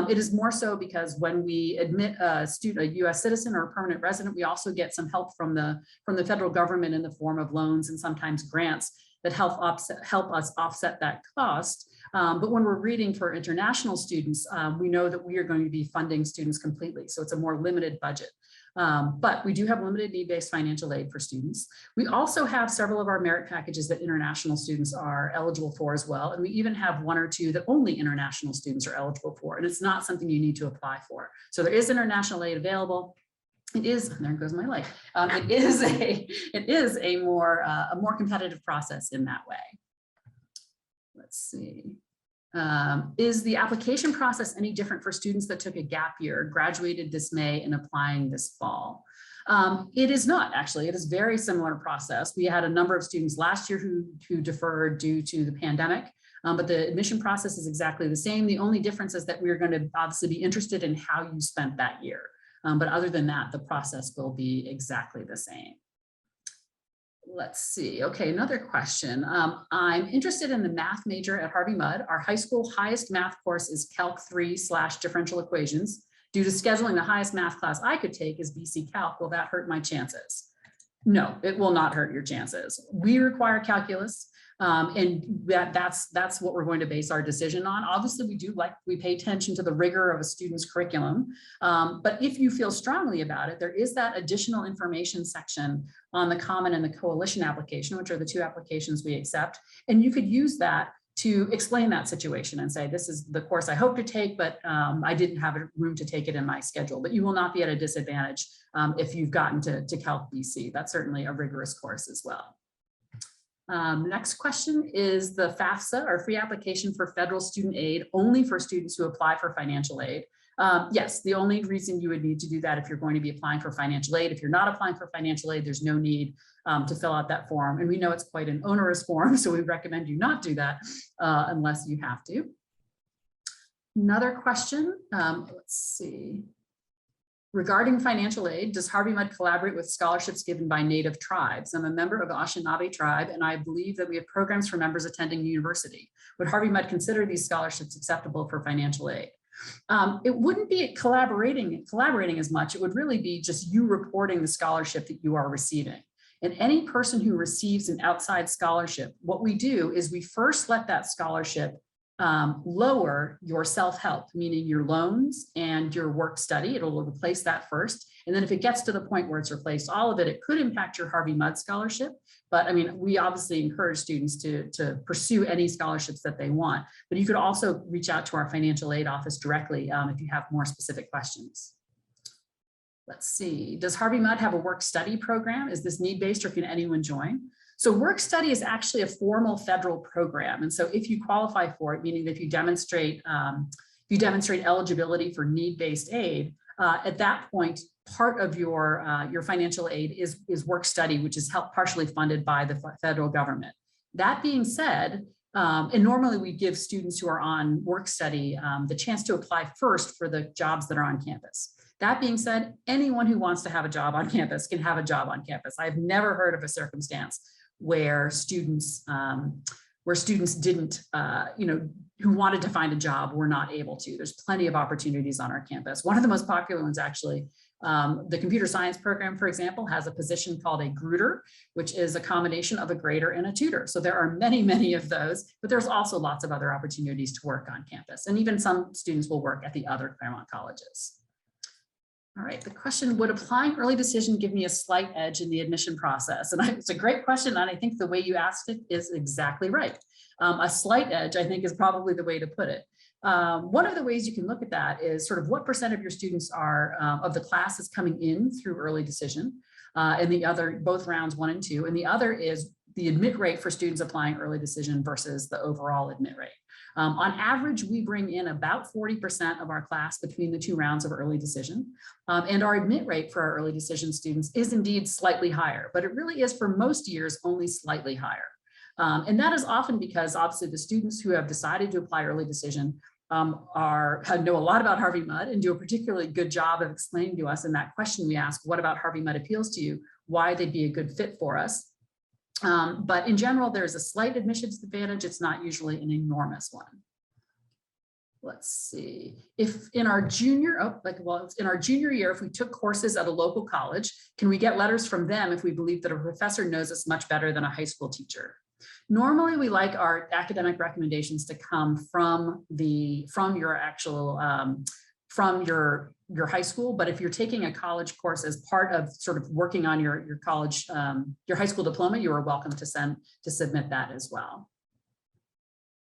S15: It is more so because when we admit a US citizen or a permanent resident, we also get some help from the federal government in the form of loans and sometimes grants that help us offset that cost. But when we're reading for international students, we know that we are going to be funding students completely. So it's a more limited budget. But we do have limited need-based financial aid for students. We also have several of our merit packages that international students are eligible for as well. And we even have one or two that only international students are eligible for. And it's not something you need to apply for. So there is international aid available. It is, there goes my light. It is a more competitive process in that way. Let's see. Is the application process any different for students that took a gap year, graduated this May and applying this fall? It is not, actually. It is a very similar process. We had a number of students last year who deferred due to the pandemic, but the admission process is exactly the same. The only difference is that we're going to obviously be interested in how you spent that year. But other than that, the process will be exactly the same. Let's see. Okay, another question. I'm interested in the math major at Harvey Mudd. Our high school highest math course is Calc 3/differential equations. Due to scheduling, the highest math class I could take is BC Calc. Will that hurt my chances? No, it will not hurt your chances. We require calculus. And that's what we're going to base our decision on. Obviously, we pay attention to the rigor of a student's curriculum. But if you feel strongly about it, there is that additional information section on the Common and the Coalition application, which are the two applications we accept. And you could use that to explain that situation and say, this is the course I hope to take, but I didn't have room to take it in my schedule. But you will not be at a disadvantage if you've gotten to Calc BC. That's certainly a rigorous course as well. Next question, is the FAFSA, or free application for federal student aid, only for students who apply for financial aid? Yes, the only reason you would need to do that if you're going to be applying for financial aid. If you're not applying for financial aid, there's no need to fill out that form. And we know it's quite an onerous form, so we recommend you not do that unless you have to. Another question, let's see. Regarding financial aid, does Harvey Mudd collaborate with scholarships given by Native tribes? I'm a member of the Anishinaabe tribe, and I believe that we have programs for members attending university. Would Harvey Mudd consider these scholarships acceptable for financial aid? It wouldn't be collaborating as much. It would really be just you reporting the scholarship that you are receiving. And any person who receives an outside scholarship, what we do is we first let that scholarship lower your self-help, meaning your loans and your work study. It'll replace that first. And then if it gets to the point where it's replaced all of it, it could impact your Harvey Mudd scholarship. But I mean, we obviously encourage students to pursue any scholarships that they want. But you could also reach out to our financial aid office directly if you have more specific questions. Let's see, does Harvey Mudd have a work study program? Is this need-based, or can anyone join? So work study is actually a formal federal program. And so if you qualify for it, meaning that if you demonstrate eligibility for need-based aid, at that point, part of your financial aid is work study, which is partially funded by the federal government. That being said, and normally we give students who are on work study the chance to apply first for the jobs that are on campus. That being said, anyone who wants to have a job on campus can have a job on campus. I've never heard of a circumstance where students where students didn't, who wanted to find a job were not able to. There's plenty of opportunities on our campus. One of the most popular ones, actually, the computer science program, for example, has a position called a gruder, which is a combination of a grader and a tutor. So there are many, many of those, but there's also lots of other opportunities to work on campus. And even some students will work at the other Claremont colleges. All right, the question, would applying early decision give me a slight edge in the admission process? And it's a great question, and I think the way you asked it is exactly right. A slight edge, I think, is probably the way to put it. One of the ways you can look at that is sort of what percent of your students are, of the class is coming in through early decision, and the other, both rounds 1 and 2, and the other is the admit rate for students applying early decision versus the overall admit rate. On average, we bring in about 40% of our class between the 2 rounds of early decision. And our admit rate for our early decision students is indeed slightly higher, but it really is for most years only slightly higher. And that is often because obviously the students who have decided to apply early decision know a lot about Harvey Mudd and do a particularly good job of explaining to us in that question we ask, what about Harvey Mudd appeals to you? Why they'd be a good fit for us. But in general, there's a slight admissions advantage. It's not usually an enormous one. Let's see, if in our junior, in our junior year, if we took courses at a local college, can we get letters from them if we believe that a professor knows us much better than a high school teacher? Normally, we like our academic recommendations to come from your actual, from your high school, but if you're taking a college course as part of sort of working on your college, your high school diploma, you are welcome to submit that as well.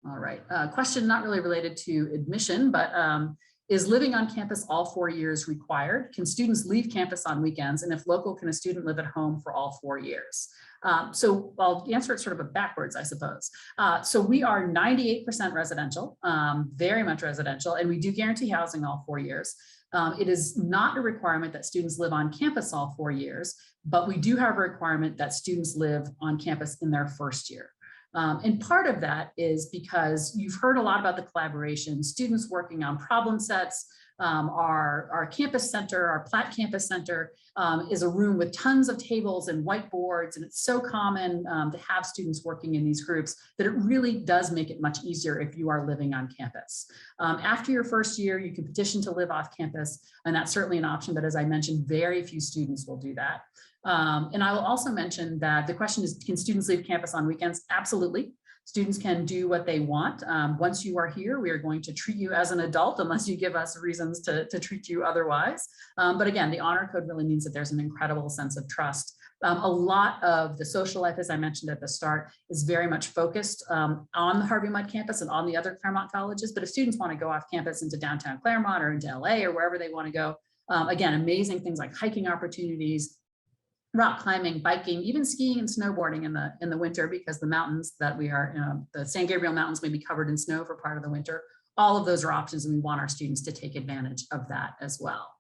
S15: All right, question not really related to admission, but is living on campus all 4 years required? Can students leave campus on weekends? And if local, can a student live at home for all 4 years? So I'll answer it sort of backwards, I suppose. So we are 98% residential, very much residential, and we do guarantee housing all 4 years. It is not a requirement that students live on campus all 4 years, but we do have a requirement that students live on campus in their first year. And part of that is because you've heard a lot about the collaboration, students working on problem sets. Our campus center, our Platt Campus Center, is a room with tons of tables and whiteboards, and it's so common to have students working in these groups that it really does make it much easier if you are living on campus. After your first year, you can petition to live off campus, and that's certainly an option, but as I mentioned, very few students will do that. And I will also mention that the question is, can students leave campus on weekends? Absolutely. Students can do what they want. Once you are here, we are going to treat you as an adult unless you give us reasons to treat you otherwise. But again, the honor code really means that there's an incredible sense of trust. A lot of the social life, as I mentioned at the start, is very much focused on the Harvey Mudd campus and on the other Claremont colleges. But if students want to go off campus into downtown Claremont or into LA or wherever they want to go, again, amazing things like hiking opportunities, rock climbing, biking, even skiing and snowboarding in the winter, because the mountains that we are, the San Gabriel Mountains may be covered in snow for part of the winter. All of those are options, and we want our students to take advantage of that as well.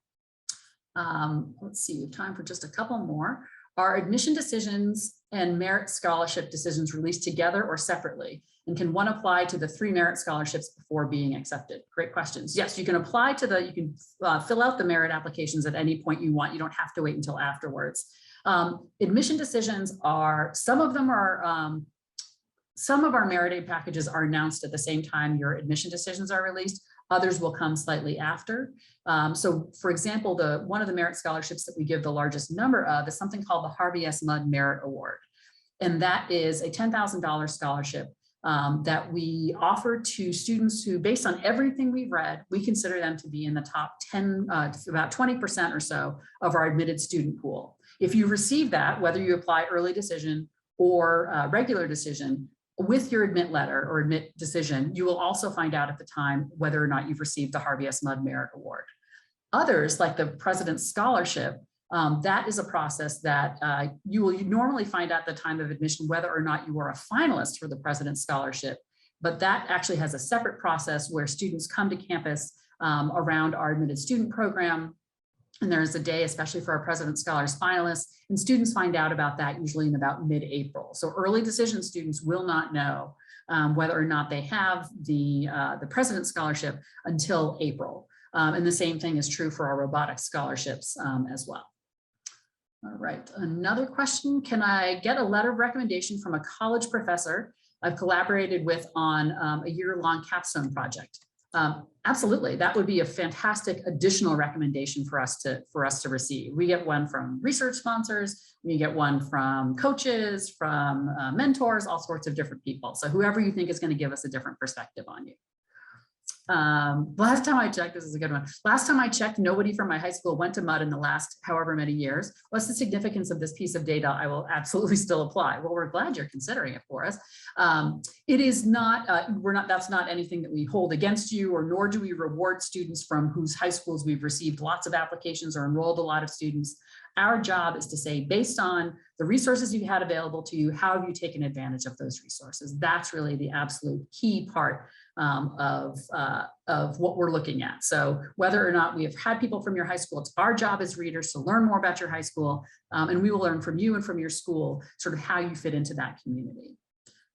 S15: Let's see, we have time for just a couple more. Are admission decisions and merit scholarship decisions released together or separately? And can one apply to the 3 merit scholarships before being accepted? Great questions. Yes, you can apply to you can fill out the merit applications at any point you want. You don't have to wait until afterwards. Admission decisions are, some of our merit aid packages are announced at the same time your admission decisions are released. Others will come slightly after. So for example, one of the merit scholarships that we give the largest number of is something called the Harvey S. Mudd Merit Award. And that is a $10,000 scholarship that we offer to students who, based on everything we've read, we consider them to be in the top 10, about 20% or so of our admitted student pool. If you receive that, whether you apply early decision or regular decision, with your admit letter or admit decision, you will also find out at the time whether or not you've received the Harvey S. Mudd Merit Award. Others, like the President's Scholarship, that is a process that you will normally find out at the time of admission whether or not you are a finalist for the President's Scholarship, but that actually has a separate process where students come to campus around our admitted student program. And there's a day, especially for our President's Scholars finalists, and students find out about that usually in about mid-April. So early decision students will not know whether or not they have the President's Scholarship until April. And the same thing is true for our robotics scholarships as well. All right, another question. Can I get a letter of recommendation from a college professor I've collaborated with on a year-long capstone project. Absolutely, that would be a fantastic additional recommendation for us to receive. We get one from research sponsors, we get one from coaches, from mentors, all sorts of different people. So whoever you think is going to give us a different perspective on you. Last time I checked, this is a good one. Last time I checked, nobody from my high school went to MUD in the last however many years. What's the significance of this piece of data? I will absolutely still apply. Well, we're glad you're considering it for us. It is not, that's not anything that we hold against you, or nor do we reward students from whose high schools we've received lots of applications or enrolled a lot of students. Our job is to say, based on the resources you've had available to you, how have you taken advantage of those resources? That's really the absolute key part of what we're looking at. So whether or not we have had people from your high school, it's our job as readers to learn more about your high school, and we will learn from you and from your school sort of how you fit into that community.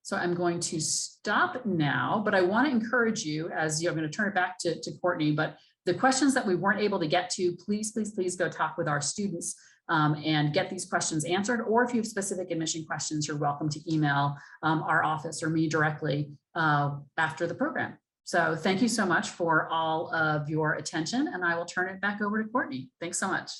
S15: So I'm going to stop now, but I want to encourage you, as I'm going to turn it back to Courtney, but the questions that we weren't able to get to, please go talk with our students and get these questions answered. Or if you have specific admission questions, you're welcome to email our office or me directly after the program. So thank you so much for all of your attention, and I will turn it back over to Courtney. Thanks so much.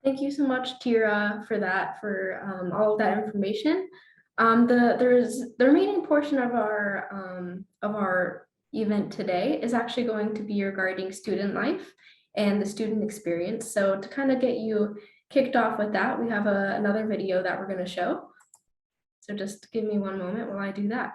S1: Thank you so much, Tira, for that, for all of that information. The remaining portion of our event today is actually going to be regarding student life and the student experience. So to kind of get you kicked off with that, we have another video that we're going to show. So just give me one moment while I do that.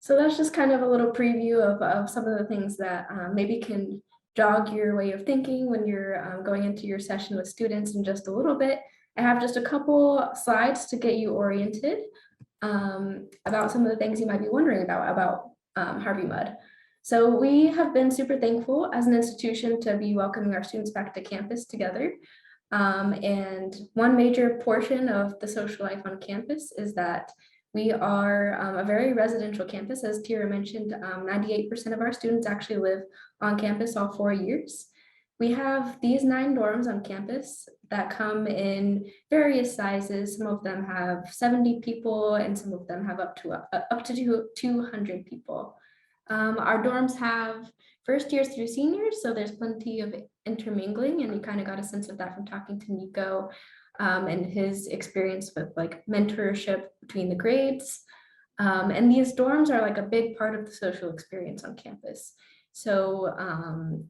S1: So that's just kind of a little preview of some of the things that maybe can jog your way of thinking when you're going into your session with students in just a little bit. I have just a couple slides to get you oriented about some of the things you might be wondering about Harvey Mudd. So we have been super thankful as an institution to be welcoming our students back to campus together. And one major portion of the social life on campus is that we are a very residential campus. As Tira mentioned, 98% of our students actually live on campus all 4 years. We have these 9 dorms on campus that come in various sizes. Some of them have 70 people and some of them have up to 200 people. Our dorms have first years through seniors, so there's plenty of intermingling, and you kind of got a sense of that from talking to Nico and his experience with like mentorship between the grades. And these dorms are like a big part of the social experience on campus. So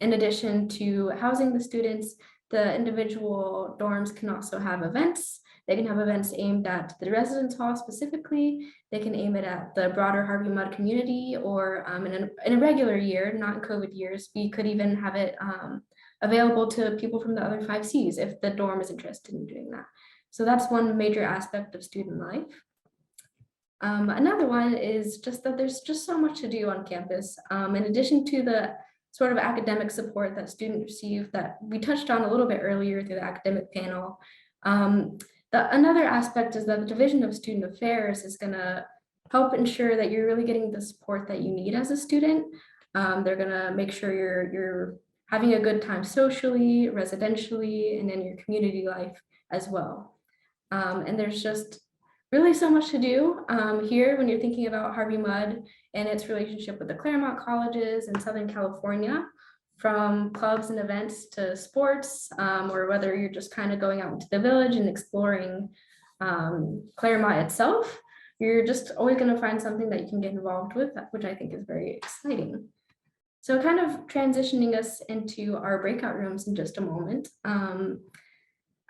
S1: in addition to housing the students, the individual dorms can also have events. They can have events aimed at the residence hall specifically. They can aim it at the broader Harvey Mudd community, or in a regular year, not in COVID years, we could even have it available to people from the other 5 Cs if the dorm is interested in doing that. So that's one major aspect of student life. Another one is just that there's just so much to do on campus. In addition to the sort of academic support that students receive that we touched on a little bit earlier through the academic panel, another aspect is that the Division of Student Affairs is going to help ensure that you're really getting the support that you need as a student. They're going to make sure you're having a good time socially, residentially, and in your community life as well. And there's just really so much to do here when you're thinking about Harvey Mudd and its relationship with the Claremont colleges in Southern California, from clubs and events to sports, or whether you're just kind of going out into the village and exploring Claremont itself. You're just always going to find something that you can get involved with, which I think is very exciting. So kind of transitioning us into our breakout rooms in just a moment.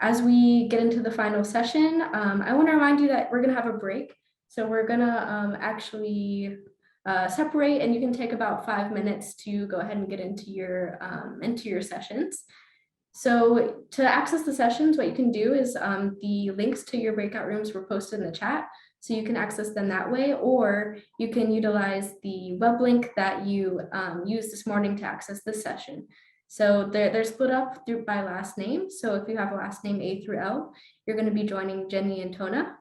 S1: As we get into the final session, I want to remind you that we're going to have a break. So we're going to actually separate, and you can take about 5 minutes to go ahead and get into your sessions. So to access the sessions, what you can do is the links to your breakout rooms were posted in the chat. So you can access them that way, or you can utilize the web link that you used this morning to access this session. So they're split up by last name. So if you have a last name A through L, you're going to be joining Jenny and Tona.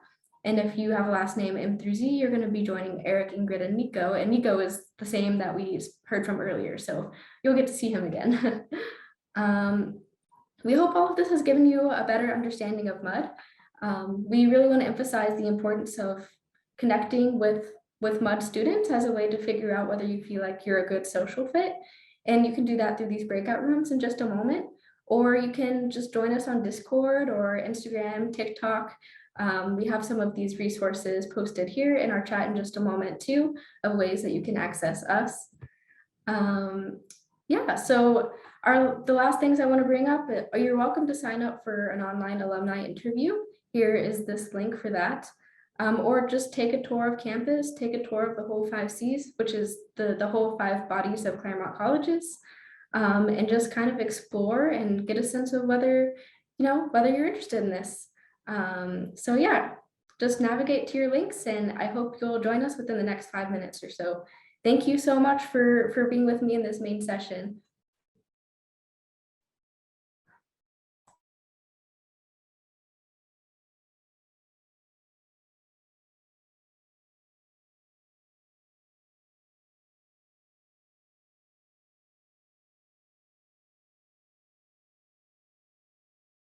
S1: And if you have a last name M through Z, you're going to be joining Eric, Ingrid, and Nico. And Nico is the same that we heard from earlier. So you'll get to see him again. We hope all of this has given you a better understanding of Mudd. We really want to emphasize the importance of connecting with Mudd students as a way to figure out whether you feel like you're a good social fit. And you can do that through these breakout rooms in just a moment, or you can just join us on Discord or Instagram, TikTok. We have some of these resources posted here in our chat in just a moment too, of ways that you can access us. Yeah, so the last things I want to bring up, you're welcome to sign up for an online alumni interview. Here is this link for that. Or just take a tour of campus, take a tour of the whole 5 Cs, which is the whole 5 bodies of Claremont colleges, and just kind of explore and get a sense of whether you're interested in this. So yeah, just navigate to your links, and I hope you'll join us within the next 5 minutes or so. Thank you so much for being with me in this main session.